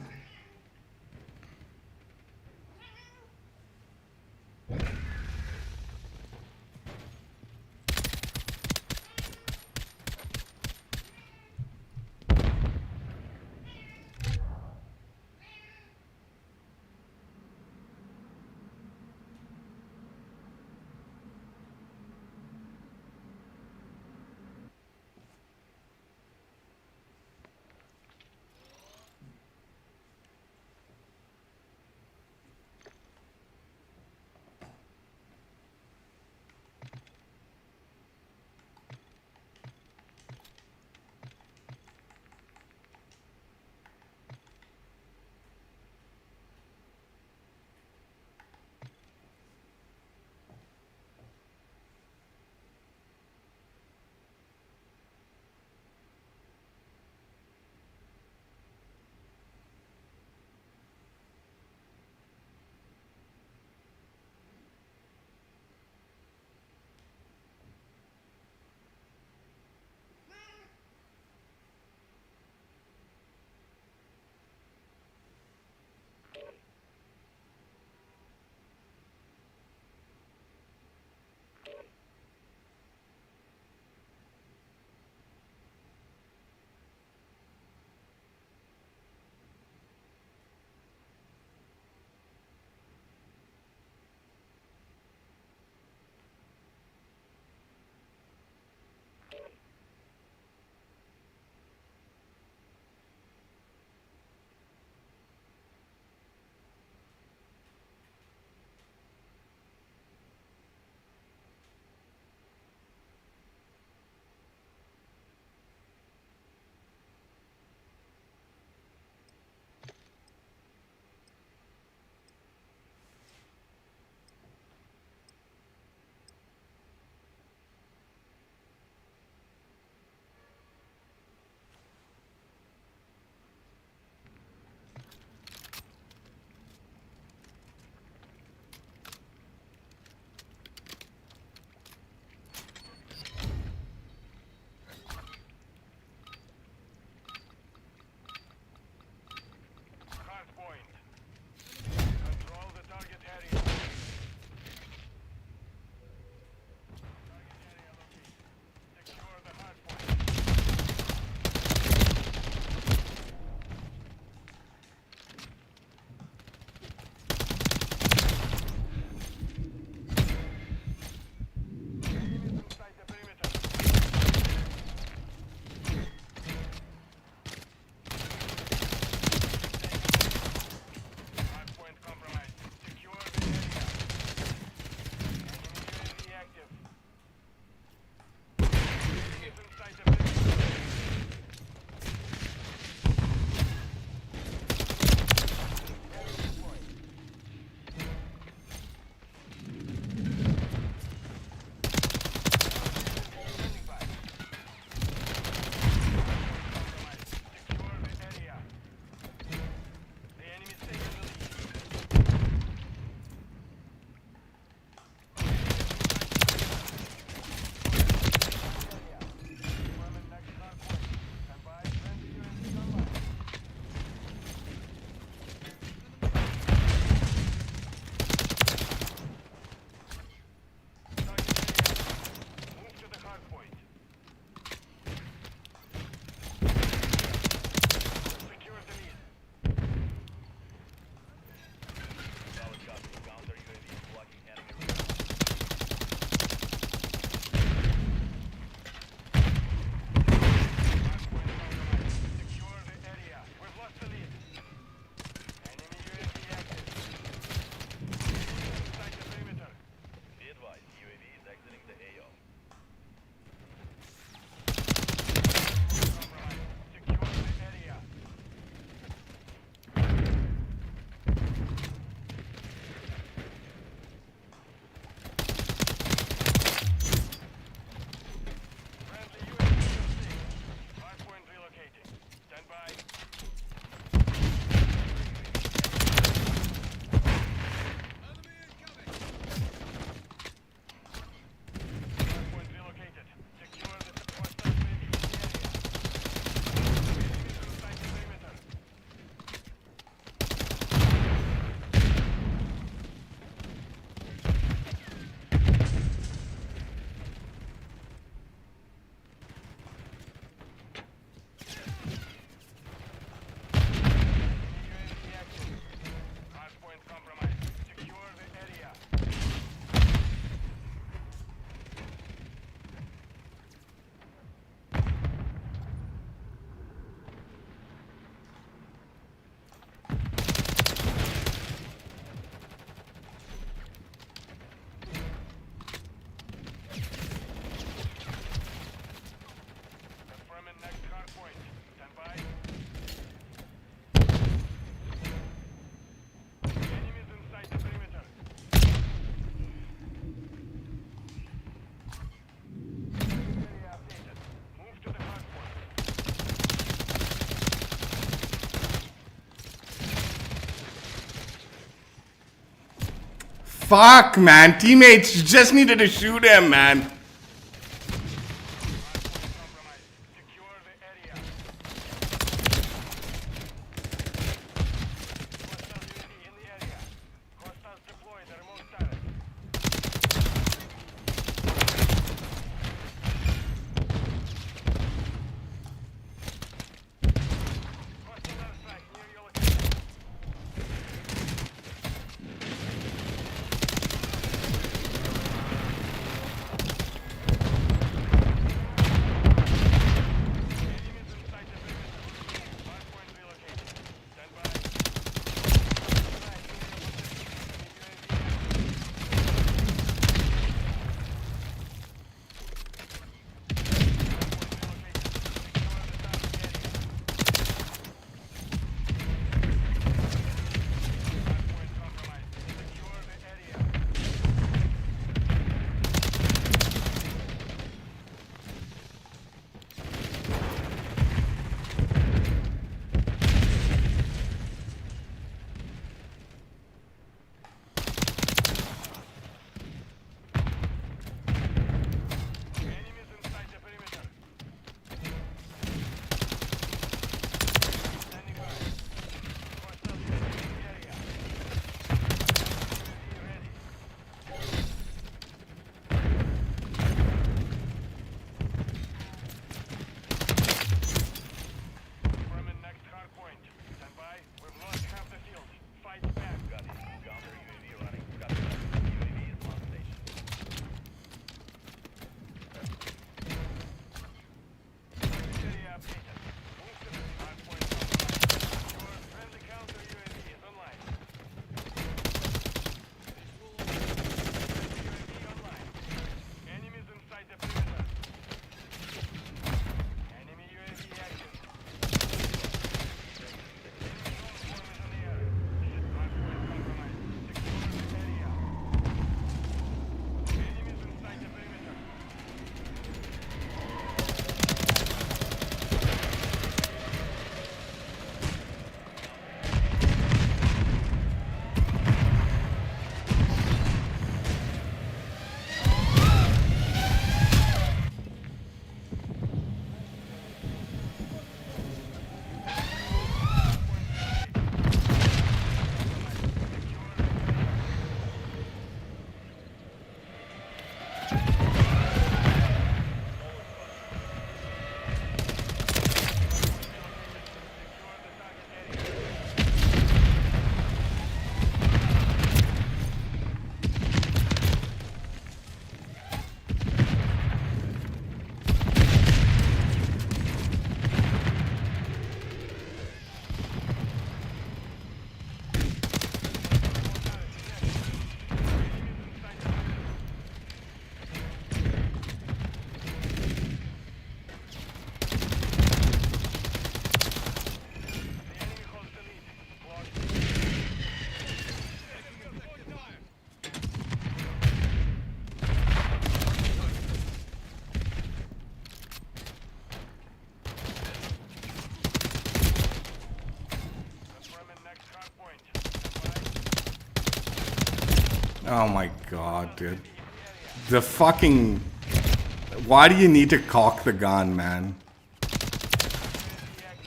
Fuck, man. Teammates, you just needed to shoot him, man. Compromised. Secure the area. Hostile UAV in the area. Hostiles deploy the remote turret. Hostile airstrike near your location. Enemies inside the perimeter. Hardpoint relocated. Stand by. Right, near your position. Enemy UAV. Enemies inside the perimeter. Standing by. Hostile UAV in the area. UAV ready. Confirming next hard point. Stand by. We've lost half the field. Fight back. Got it. Counter UAV running. Got it. UAV is on station. Area updated. Boosted. Hard point compromised. Your friendly counter UAV is online. UAV online. Enemies inside the perimeter. Enemy UAV active. Enemy drone swarm is in the air. Hard point compromised. Secure the area. Enemies inside the perimeter. The enemy holds the lead. Lost. Confirming next hard point. Stand by. Oh my god, dude. The fucking... Why do you need to cock the gun, man?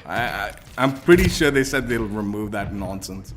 I'm pretty sure they said they'll remove that nonsense.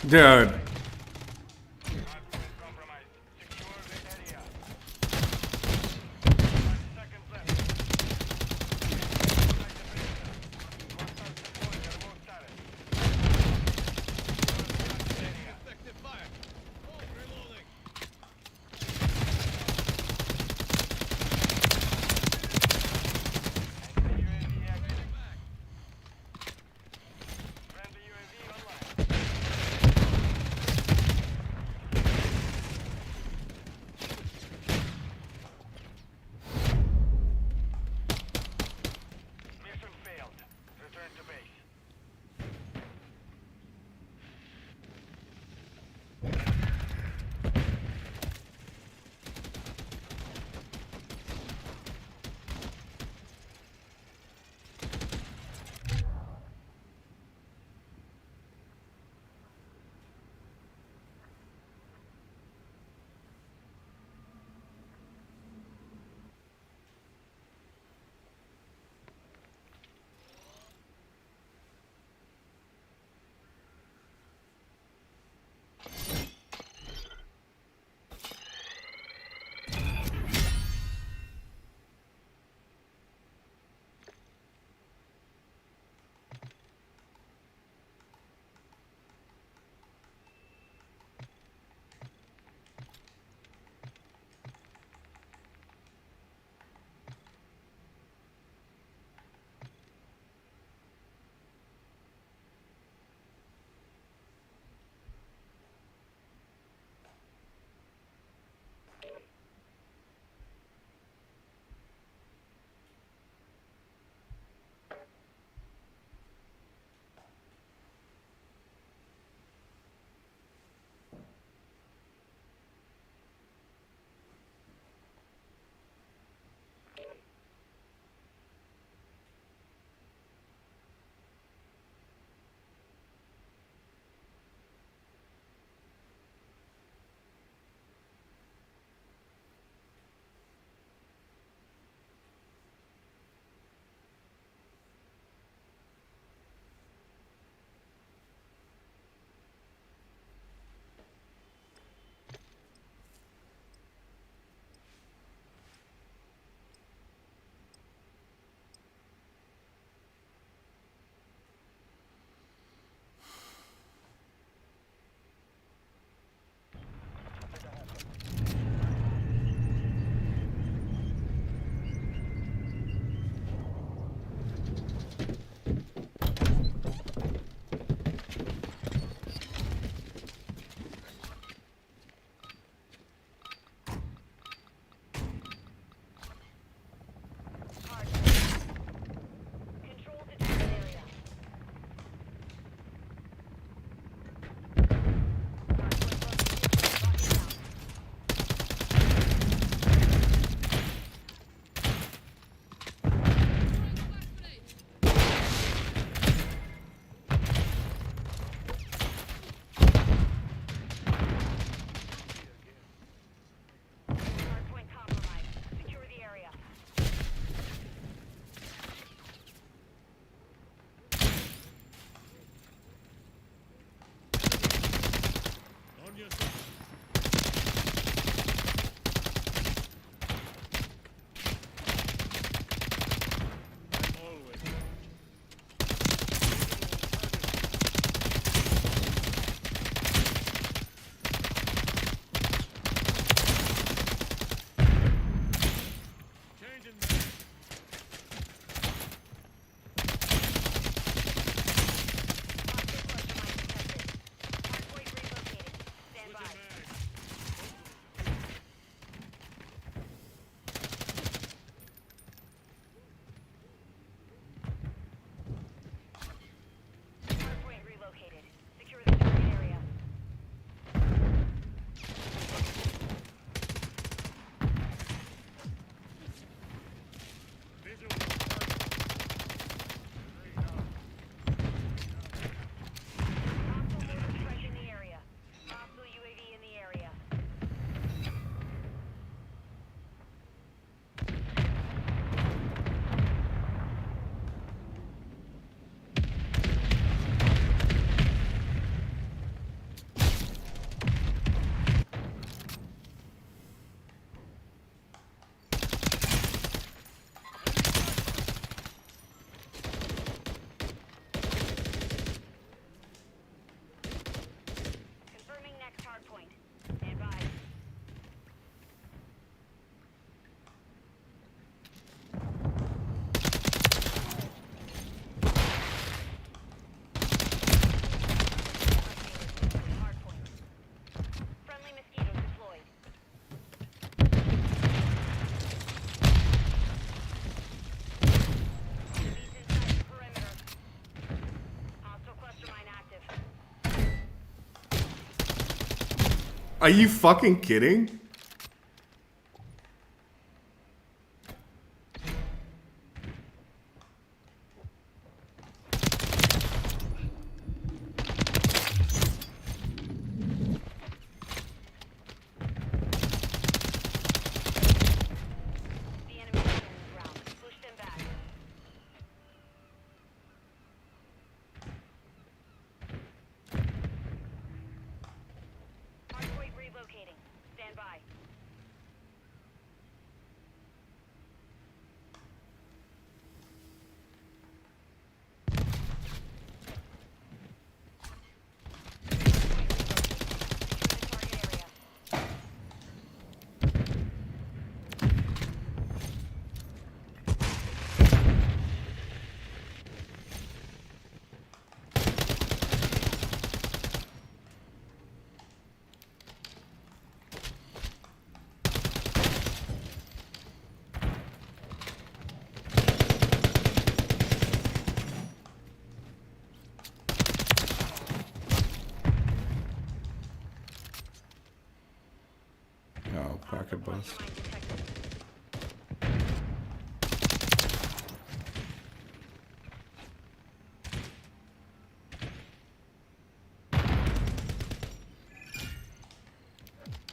Dude. Compromised. Secure the area. 5 seconds left. Hostile deployed to remote turret. Effective fire. Oh, reloading. Enemy UAV active. Back. Friendly UAV online. Are you fucking kidding? The enemy is on the ground. Push them back. Hardpoint relocating. Stand by. Target area. Oh, pocket bus. Cluster mine detected.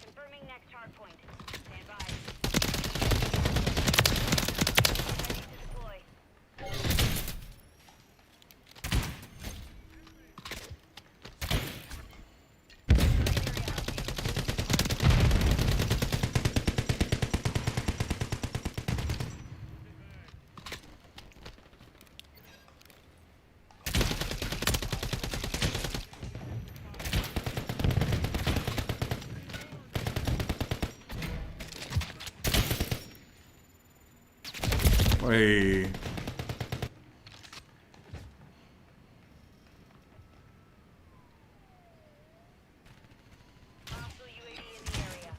Confirming next hardpoint. Stand by. Ready to deploy. Target area updated. Hey. Hostile UAV in the area.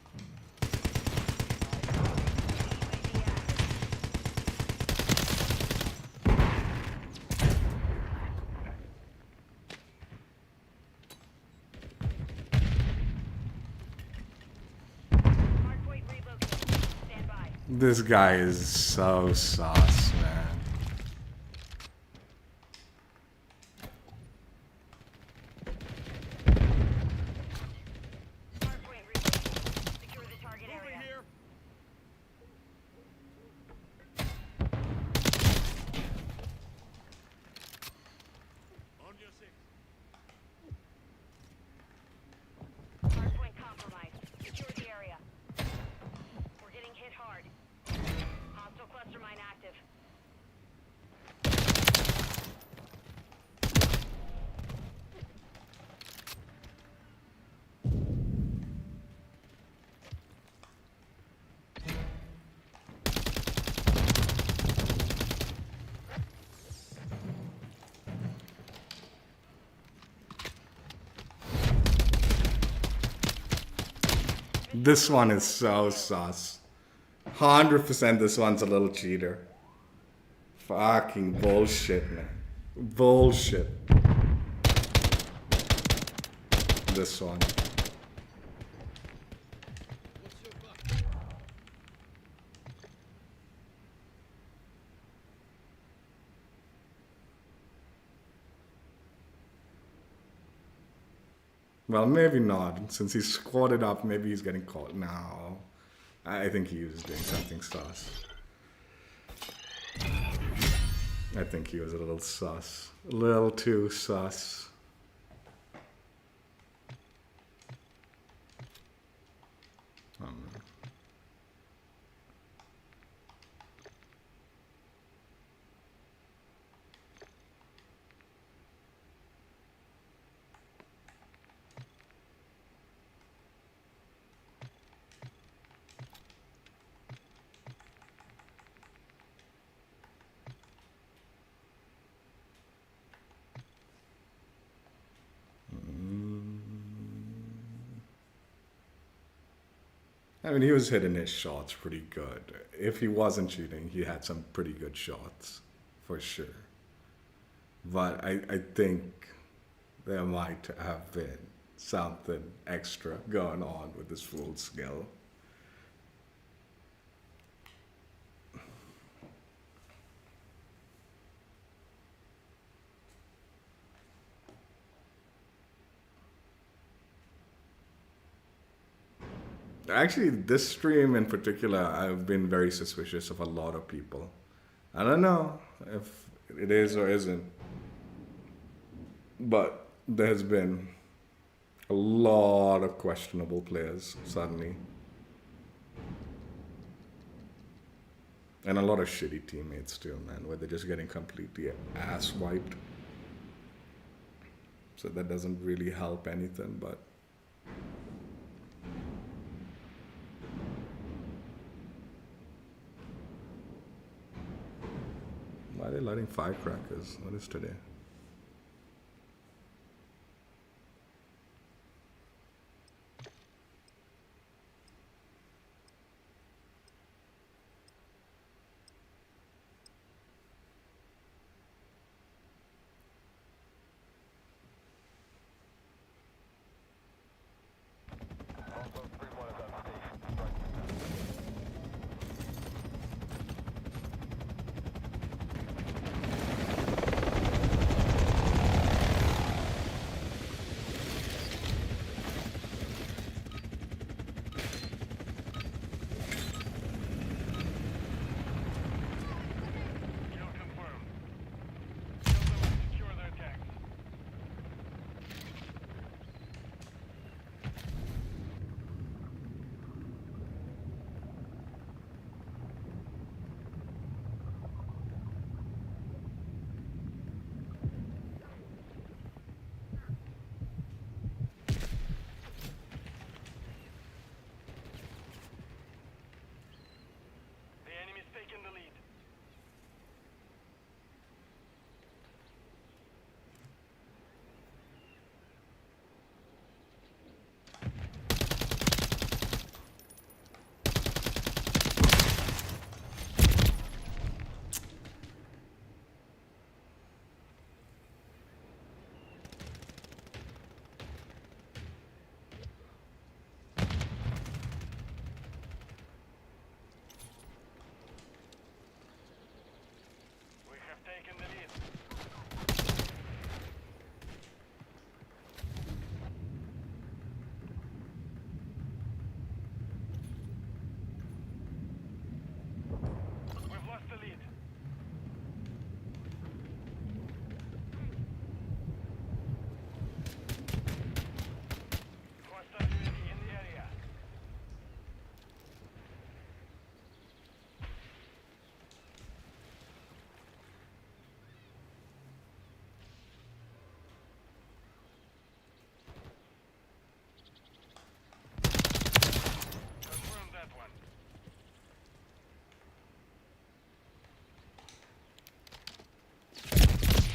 UAV active. Hardpoint relocated. Stand by. This guy is so sus, man. Hardpoint relocated. Secure the target Moving area. here. On your six. Hardpoint compromised. Secure the area. We're getting hit hard. Hostile cluster mine active. This one is so sus. 100% this one's a little cheater. Fucking bullshit, man. Bullshit. This one. What's your buck? Well, maybe not. Since he's squatted up, maybe he's getting caught. No. I think he was doing something sus. I think he was a little sus. A little too sus. I mean, he was hitting his shots pretty good. If he wasn't cheating, he had some pretty good shots, for sure. But I think there might have been something extra going on with this full skill. Actually, this stream in particular, I've been very suspicious of a lot of people. I don't know if it is or isn't, but there's been a lot of questionable players suddenly. And a lot of shitty teammates too, man, where they're just getting completely ass wiped. So that doesn't really help anything, but... Why are they lighting firecrackers? What is today?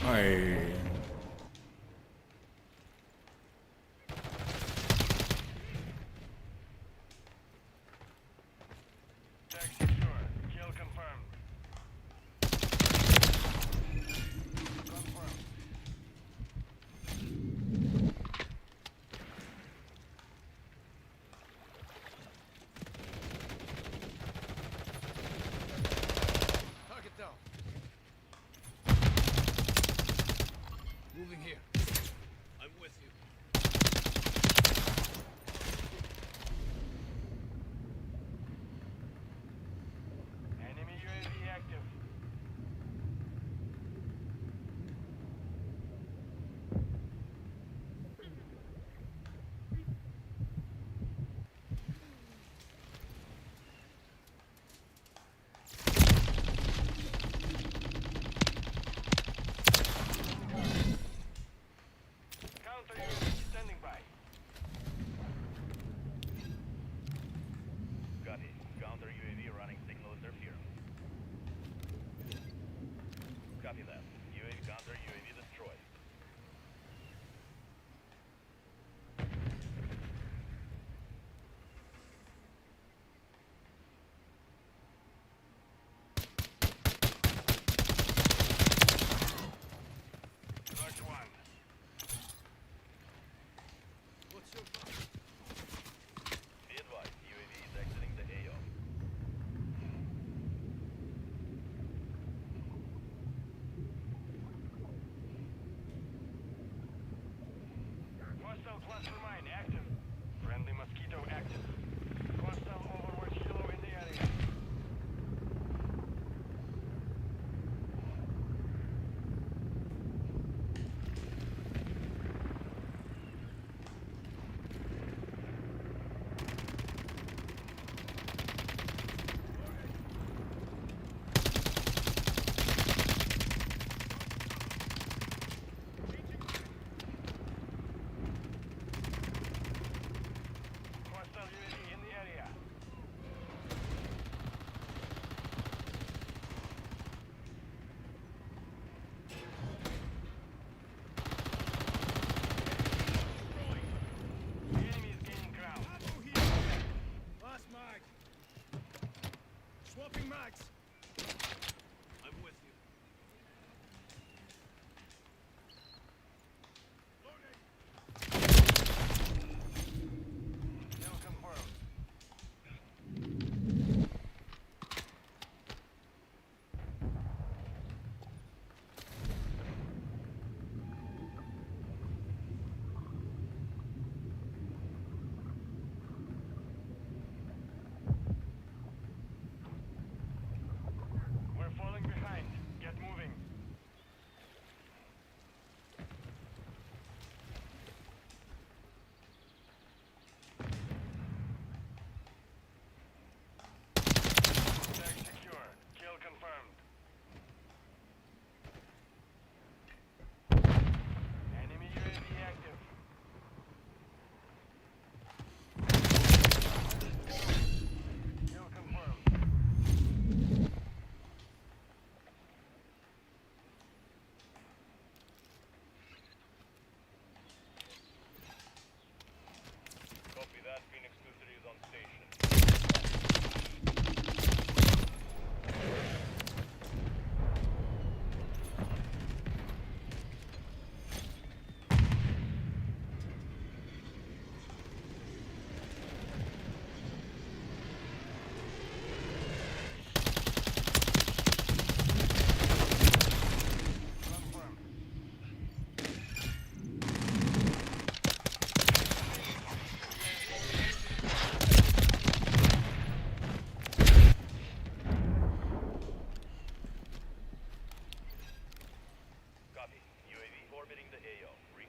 I... Tag secure. Kill confirmed. Confirmed. Target down. Moving here. I'm with you. Enemy UAV active. Counter UAV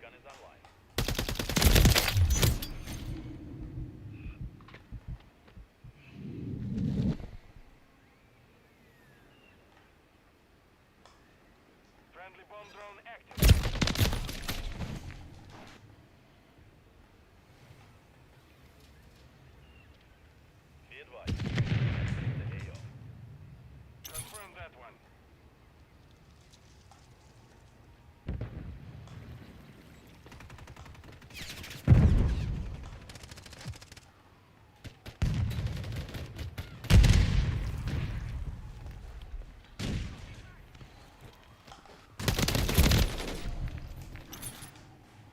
Gun is online. Friendly bomb drone active. Be advised. Entering the AO. Confirm that one.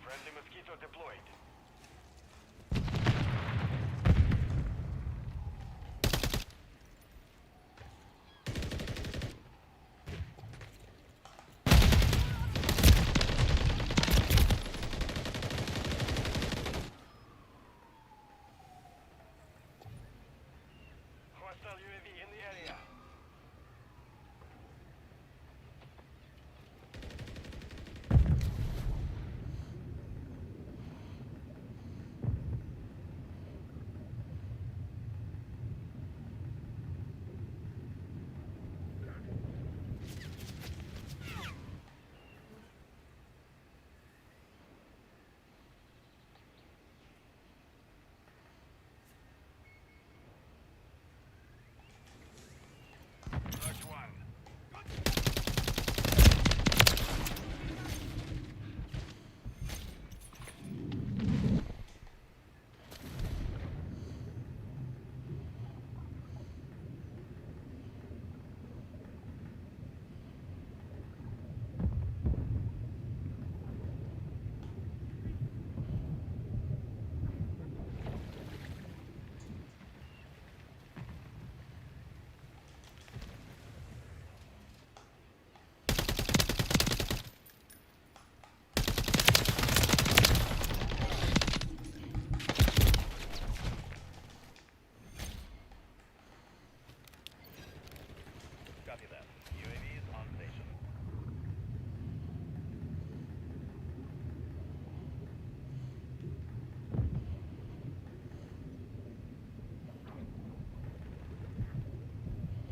Friendly mosquito deployed. Hostile UAV in the area. Search one. Copy that. UAV is on station.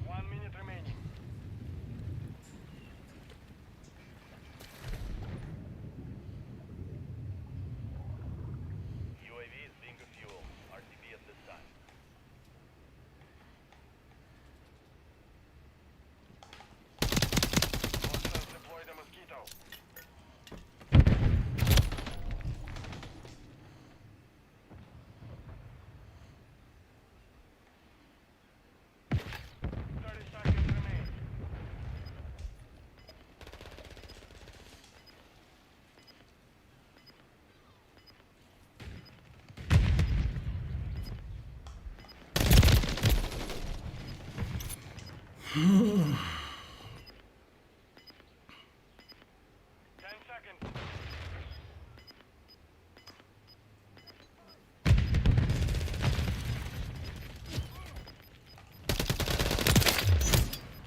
One minute remaining. UAV is being refueled. RTB at this time. Hostiles deploy the mosquito. Thirty seconds remain. Ten seconds.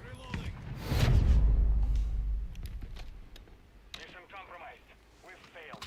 Reloading. Mission compromised. We've failed.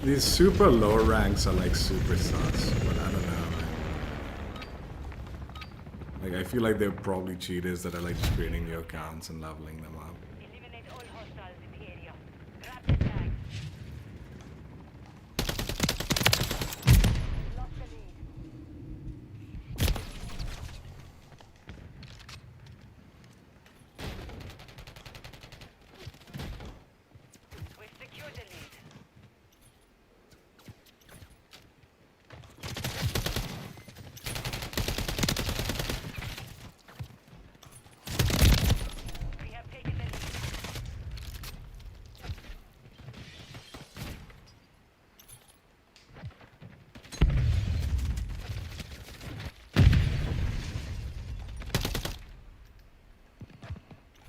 These super low ranks are like super sus, but I don't know, man. Like I feel like they're probably cheaters that are like just creating new accounts and leveling them up. Eliminate all hostiles in the area. Grab the tags. Lost the lead. We've secured the lead. We have taken the lead.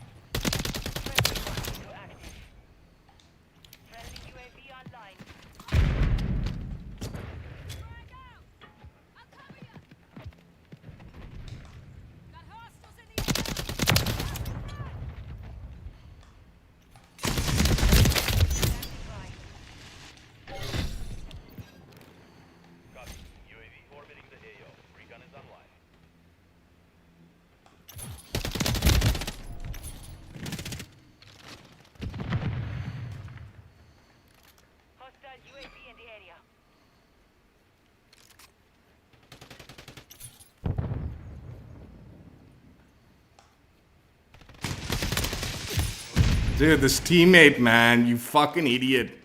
Friendly to active. Friendly UAV online. Frag out! I'll cover you! Got hostiles in the area! Standing by. Copy. UAV orbiting the AO. Recon is online. Hostile UAV in the area. Dude, this teammate, man, you fucking idiot.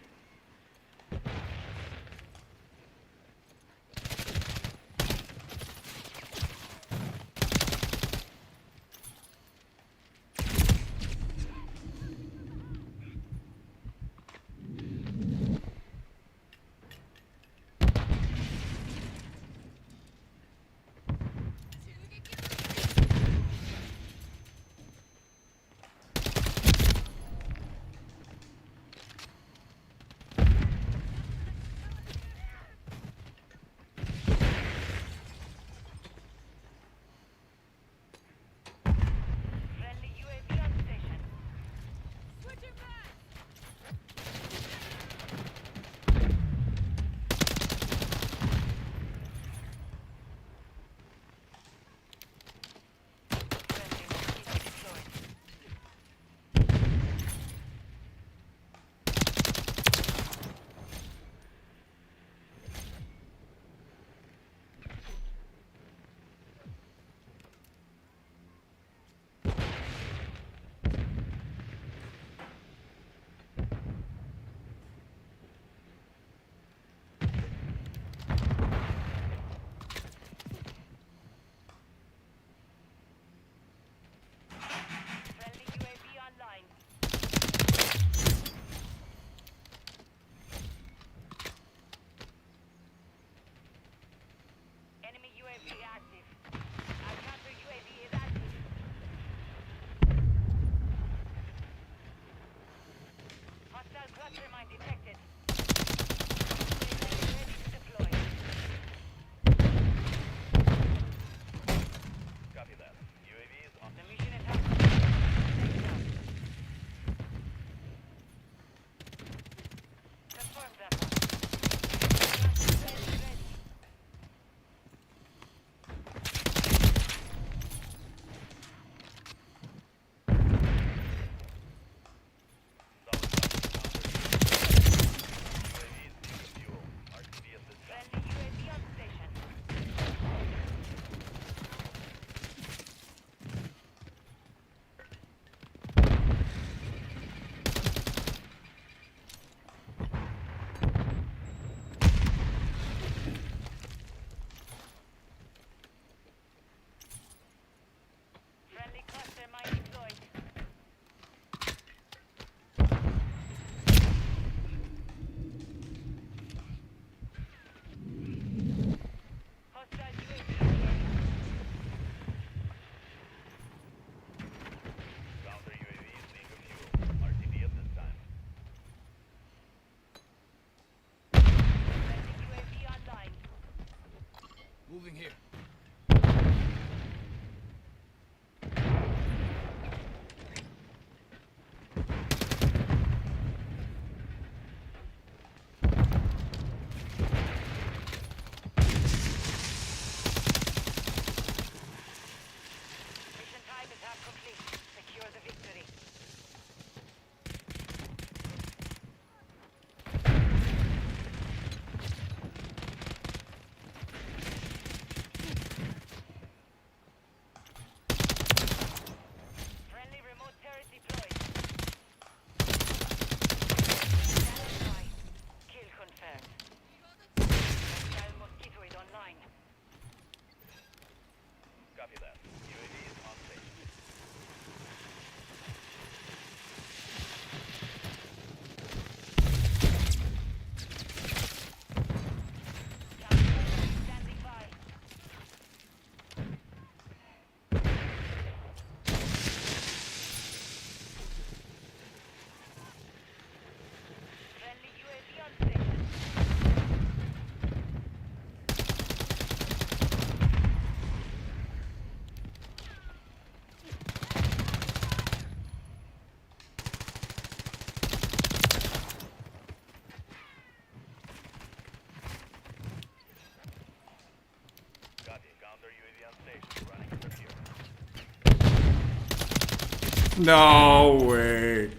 No way.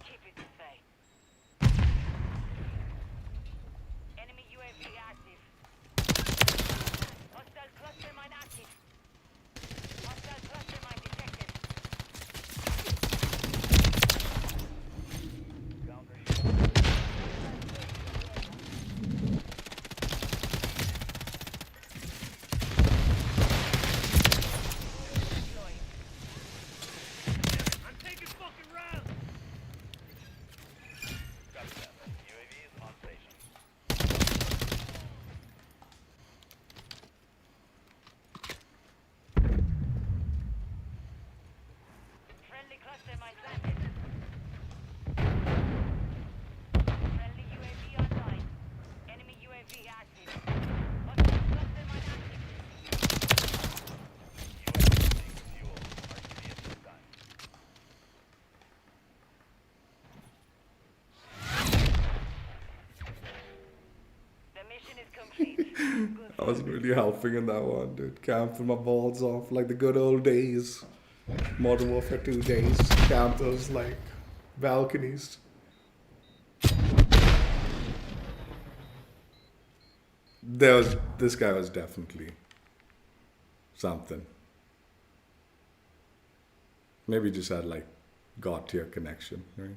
Keep it this way. Enemy UAV active. Hostile cluster mine active. Hostile cluster mine detected. Deployed. I'm taking fucking rounds! Copy that. UAV is on station. Friendly cluster mine planted. Friendly UAV online. Enemy UAV active. Hostile cluster mine active. Fuel. RTB at this time. The mission is complete. Good I was really helping in that one, dude. Camping my balls off like the good old days. Modern Warfare 2 days. Camp those like balconies. This guy was definitely something. Maybe just had like god tier connection, right?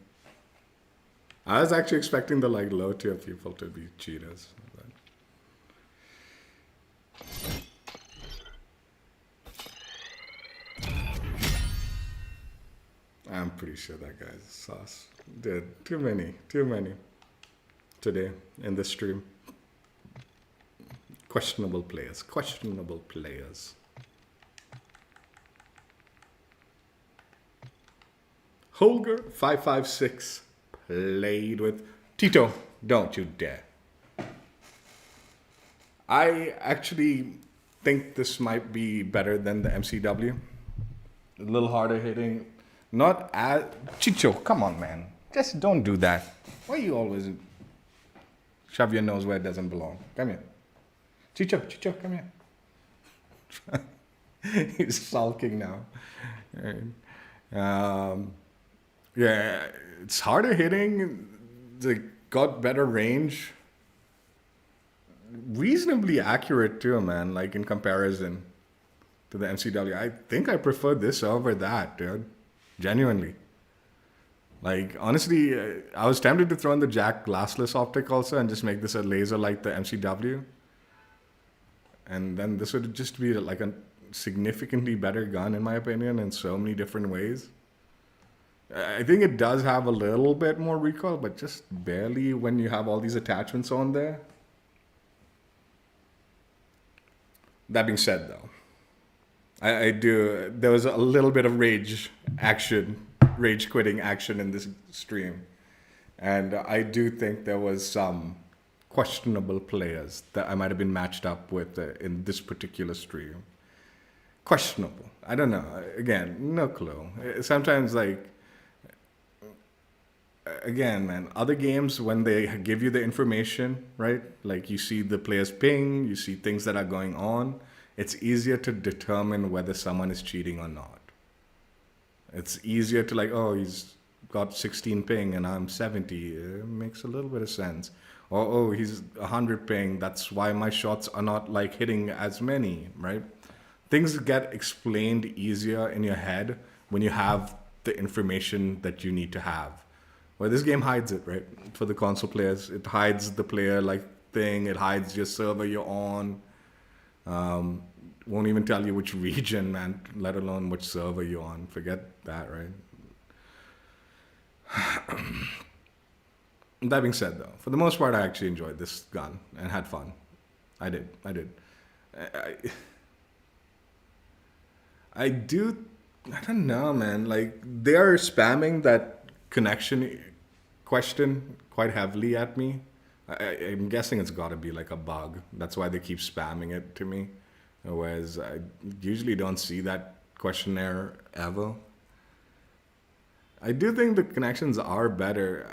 I was actually expecting the like low tier people to be cheaters. But I'm pretty sure that guy's sauce. Did too many today in the stream. Questionable players. Holger 556 played with Tito. Don't you dare. I actually think this might be better than the MCW. A little harder hitting. Not as Chicho, come on, man. Just don't do that. Why you always shove your nose where it doesn't belong? Come here. Chicho, come here. He's sulking now. Right. Yeah, it's harder hitting. They got better range. Reasonably accurate too, man. Like in comparison to the MCW, I think I prefer this over that, dude. Genuinely. Like, honestly, I was tempted to throw in the Jack glassless optic also and just make this a laser like the MCW. And then this would just be like a significantly better gun, in my opinion, in so many different ways. I think it does have a little bit more recoil, but just barely when you have all these attachments on there. That being said, though, there was a little bit of rage quitting action in this stream. And I do think there was some questionable players that I might have been matched up with in this particular stream. Questionable. I don't know. Again, no clue. Sometimes, like, again, man, other games, when they give you the information, right? Like, you see the player's ping, you see things that are going on. It's easier to determine whether someone is cheating or not. It's easier to like, oh, he's got 16 ping and I'm 70. It makes a little bit of sense. Or, oh, he's 100 ping. That's why my shots are not like hitting as many, right? Things get explained easier in your head when you have the information that you need to have. Well, this game hides it, right? For the console players, it hides the player like thing. It hides your server you're on. Won't even tell you which region, man, let alone which server you're on. Forget that, right? That being said, though, for the most part, I actually enjoyed this gun and had fun. I did. I don't know, man. Like, they are spamming that connection question quite heavily at me. I'm guessing it's got to be like a bug. That's why they keep spamming it to me. whereas I usually don't see that questionnaire ever. I do think the connections are better.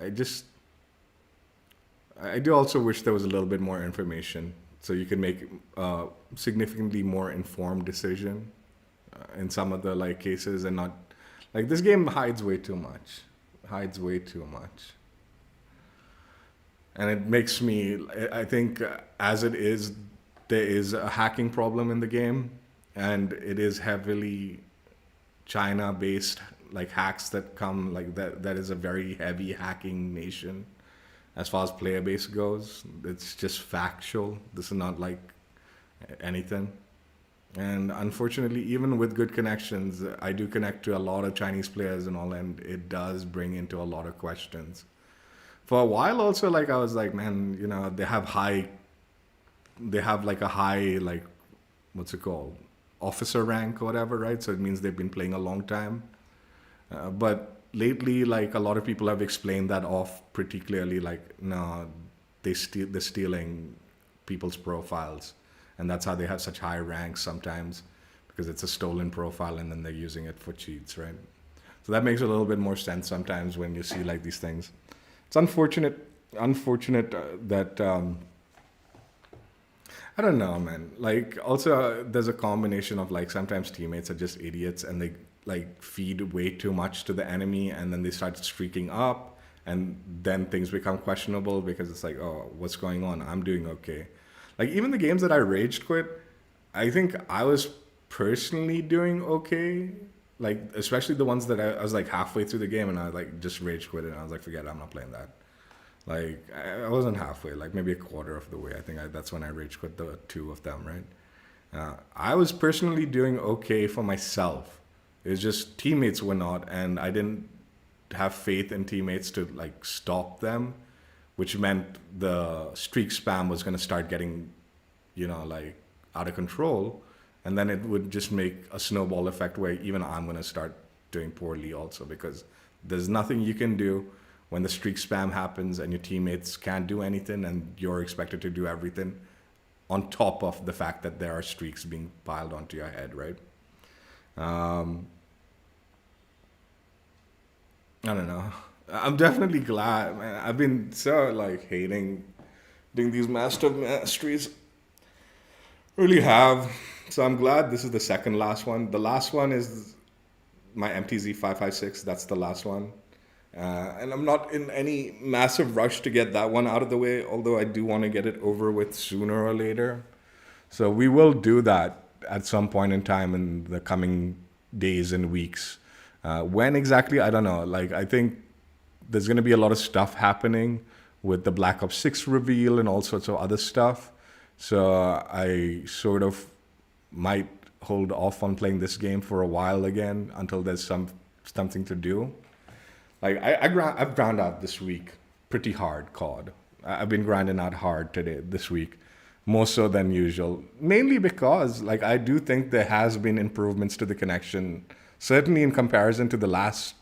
I do also wish there was a little bit more information so you can make significantly more informed decision in some of the like cases, and not like this game hides way too much. Hides way too much. And it makes me, I think, as it is, there is a hacking problem in the game, and it is heavily China-based, like hacks that come like that. That is a very heavy hacking nation, as far as player base goes. It's just factual. This is not like anything. And unfortunately, even with good connections, I do connect to a lot of Chinese players and all, and it does bring into a lot of questions. For a while also, like I was like, man, you know, they have like a high, like, what's it called? Officer rank or whatever, right? So it means they've been playing a long time. But lately, like a lot of people have explained that off pretty clearly, like, no, they're stealing people's profiles. And that's how they have such high ranks sometimes, because it's a stolen profile and then they're using it for cheats, right? So that makes a little bit more sense sometimes when you see like these things. It's unfortunate that I don't know, man. Like also there's a combination of like sometimes teammates are just idiots and they like feed way too much to the enemy, and then they start streaking up, and then things become questionable because it's like, oh, what's going on? I'm doing okay. Like even the games that I rage quit, I think I was personally doing okay. Like especially the ones that I was like halfway through the game and I like just rage quit it. And I was like, forget it, I'm not playing that. Like I wasn't halfway, like maybe a quarter of the way. I think that's when I rage quit the two of them, right? I was personally doing okay for myself. It was just teammates were not, and I didn't have faith in teammates to like stop them, which meant the streak spam was going to start getting, you know, like out of control. And then it would just make a snowball effect where even I'm going to start doing poorly also, because there's nothing you can do when the streak spam happens and your teammates can't do anything and you're expected to do everything on top of the fact that there are streaks being piled onto your head, right? I don't know. I'm definitely glad, man. I've been so like hating doing these master masteries. Really have. So I'm glad this is the second last one. The last one is my MTZ 556. That's the last one. And I'm not in any massive rush to get that one out of the way, although I do want to get it over with sooner or later. So we will do that at some point in time in the coming days and weeks. When exactly, I don't know. Like, I think there's going to be a lot of stuff happening with the Black Ops 6 reveal and all sorts of other stuff. So I sort of might hold off on playing this game for a while again until there's something to do. Like I've ground out this week pretty hard COD. I've been grinding out hard this week, more so than usual. Mainly because like I do think there has been improvements to the connection, certainly in comparison to the last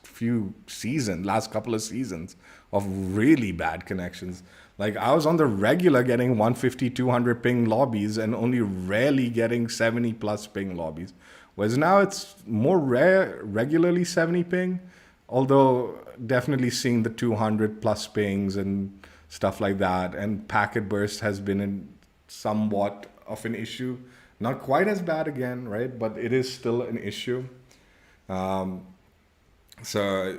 couple of seasons of really bad connections. Like I was on the regular getting 150, 200 ping lobbies and only rarely getting 70 plus ping lobbies. Whereas now it's more rare, regularly 70 ping, although definitely seeing the 200 plus pings and stuff like that. And packet burst has been somewhat of an issue. Not quite as bad again, right? But it is still an issue. So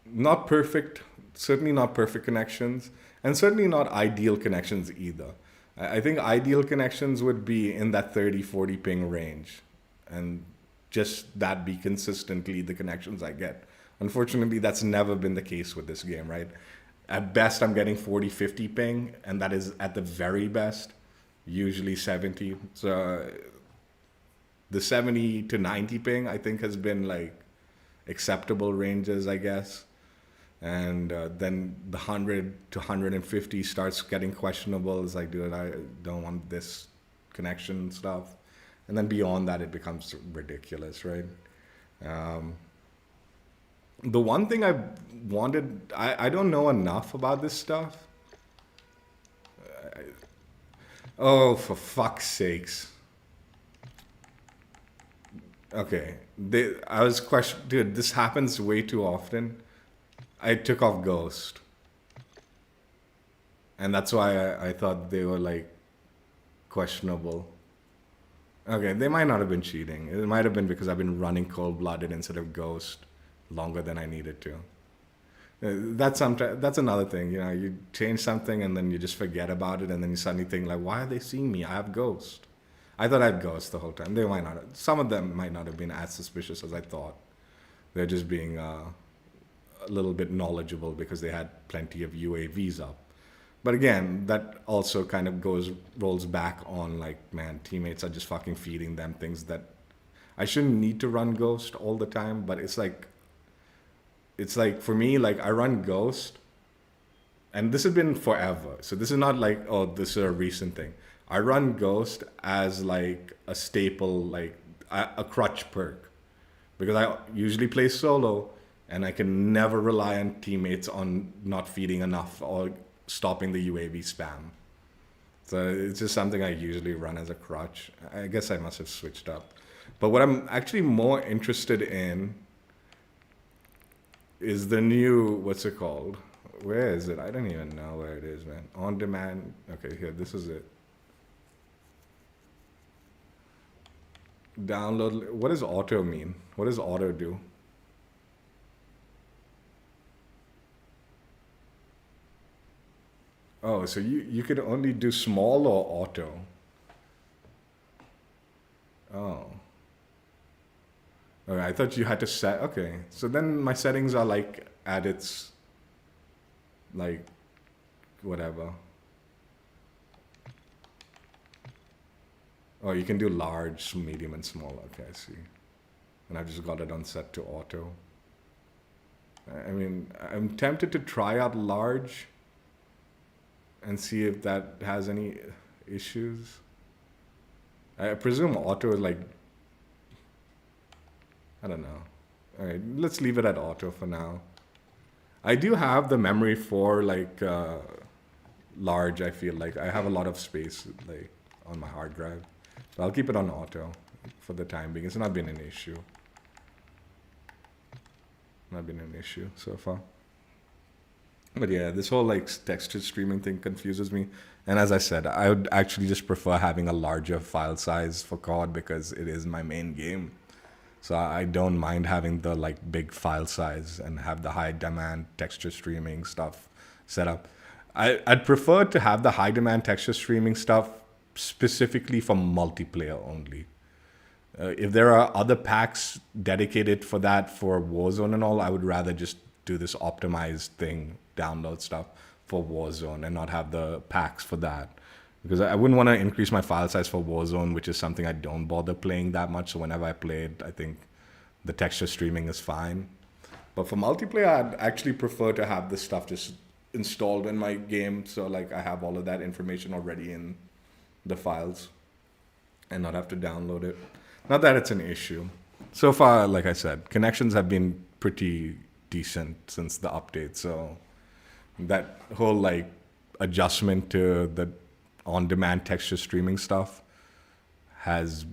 not perfect, certainly not perfect connections, and certainly not ideal connections either. I think ideal connections would be in that 30, 40 ping range, and just that be consistently the connections I get. Unfortunately, that's never been the case with this game, right? At best, I'm getting 40, 50 ping, and that is at the very best, usually 70. So the 70 to 90 ping, I think, has been like acceptable ranges, I guess. And then the 100 to 150 starts getting questionable. It's like, dude, I don't want this connection stuff. And then beyond that, it becomes ridiculous, right? The one thing I wanted, I don't know enough about this stuff. Oh, for fuck's sakes. Okay. I was questioning, dude, this happens way too often. I took off Ghost. And that's why I thought they were like questionable. Okay, they might not have been cheating. It might have been because I've been running cold-blooded instead of Ghost longer than I needed to. That's another thing. You know, you change something and then you just forget about it, and then you suddenly think like, why are they seeing me? I have Ghost. I thought I had Ghost the whole time. They might not. Some of them might not have been as suspicious as I thought. They're just being a little bit knowledgeable because they had plenty of UAVs up. But again, that also kind of rolls back on like, man, teammates are just fucking feeding them things that I shouldn't need to run Ghost all the time. But it's like for me, like I run Ghost, and this has been forever. So this is not like, oh, this is a recent thing. I run Ghost as like a staple, like a crutch perk, because I usually play solo and I can never rely on teammates on not feeding enough or stopping the UAV spam. So it's just something I usually run as a crutch. I guess I must have switched up. But what I'm actually more interested in is the new, what's it called? Where is it? I don't even know where it is, man. On demand. Okay, here, this is it. Download. What does auto mean? What does auto do? Oh, so you could only do small or auto. Oh. Okay, I thought you had to set. Okay, so then my settings are like at its, like, whatever. Oh, you can do large, medium, and small. Okay, I see. And I've just got it on set to auto. I mean, I'm tempted to try out large and see if that has any issues. I presume auto is like, I don't know. All right, let's leave it at auto for now. I do have the memory for like large. I feel like I have a lot of space like on my hard drive, so I'll keep it on auto for the time being. It's not been an issue. Not been an issue so far. But yeah, this whole like texture streaming thing confuses me. And as I said, I would actually just prefer having a larger file size for COD because it is my main game. So I don't mind having the like big file size and have the high demand texture streaming stuff set up. I'd prefer to have the high demand texture streaming stuff specifically for multiplayer only. If there are other packs dedicated for that for Warzone and all, I would rather just do this optimized thing, download stuff for Warzone and not have the packs for that. Because I wouldn't want to increase my file size for Warzone, which is something I don't bother playing that much. So whenever I play it, I think the texture streaming is fine. But for multiplayer, I'd actually prefer to have this stuff just installed in my game. So like I have all of that information already in the files and not have to download it. Not that it's an issue. So far, like I said, connections have been pretty decent since the update. So that whole like adjustment to the on-demand texture streaming stuff has,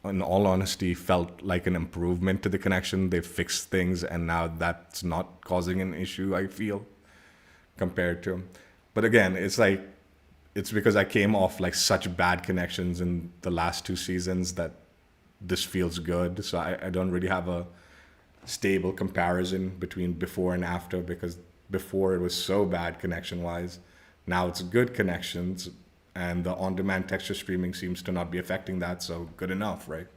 in all honesty, felt like an improvement to the connection. They've fixed things and now that's not causing an issue, I feel, compared to. But again, it's like, it's because I came off like such bad connections in the last 2 seasons that this feels good. So I don't really have a stable comparison between before and after, because before it was so bad connection-wise. Now it's good connections, and the on-demand texture streaming seems to not be affecting that, so good enough, right?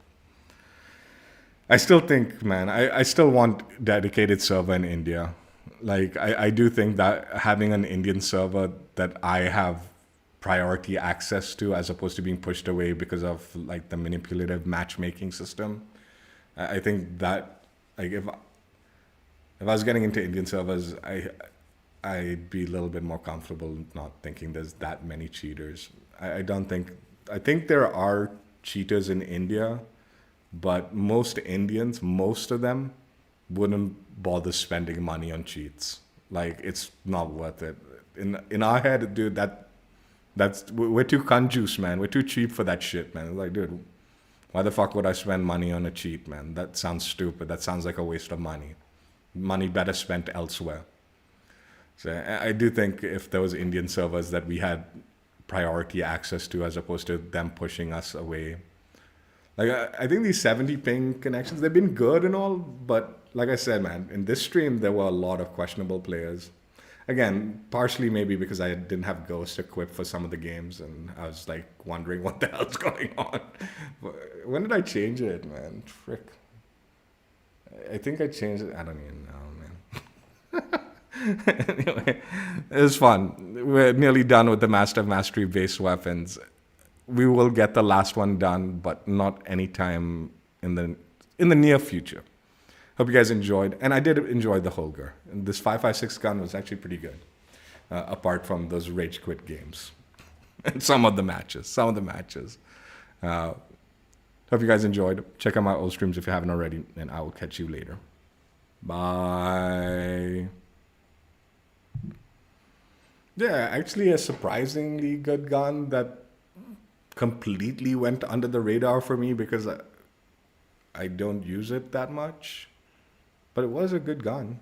I still think, man, I still want dedicated server in India. Like, I do think that having an Indian server that I have priority access to as opposed to being pushed away because of like the manipulative matchmaking system, I think that like if I was getting into Indian servers, I'd be a little bit more comfortable not thinking there's that many cheaters. I think there are cheaters in India, but most Indians, most of them wouldn't bother spending money on cheats. Like, it's not worth it. In our head, dude, we're too conjuice, man. We're too cheap for that shit, man. Like, dude, Why the fuck would I spend money on a cheat, man? That sounds stupid. That sounds like a waste of money. Money better spent elsewhere. So I do think if there was Indian servers that we had priority access to as opposed to them pushing us away. Like, I think these 70 ping connections, they've been good and all, but like I said, man, in this stream, there were a lot of questionable players. Again, partially maybe because I didn't have Ghost equipped for some of the games, and I was like wondering what the hell's going on. When did I change it, man? Frick. I think I changed it. I don't even know, man. Anyway, it was fun. We're nearly done with the Master of Mastery base weapons. We will get the last one done, but not anytime in the near future. Hope you guys enjoyed, and I did enjoy the Holger. And this 5.56 gun was actually pretty good, apart from those rage quit games and some of the matches. Hope you guys enjoyed. Check out my old streams if you haven't already, and I will catch you later. Bye. Yeah, actually a surprisingly good gun that completely went under the radar for me because I don't use it that much. But it was a good gun.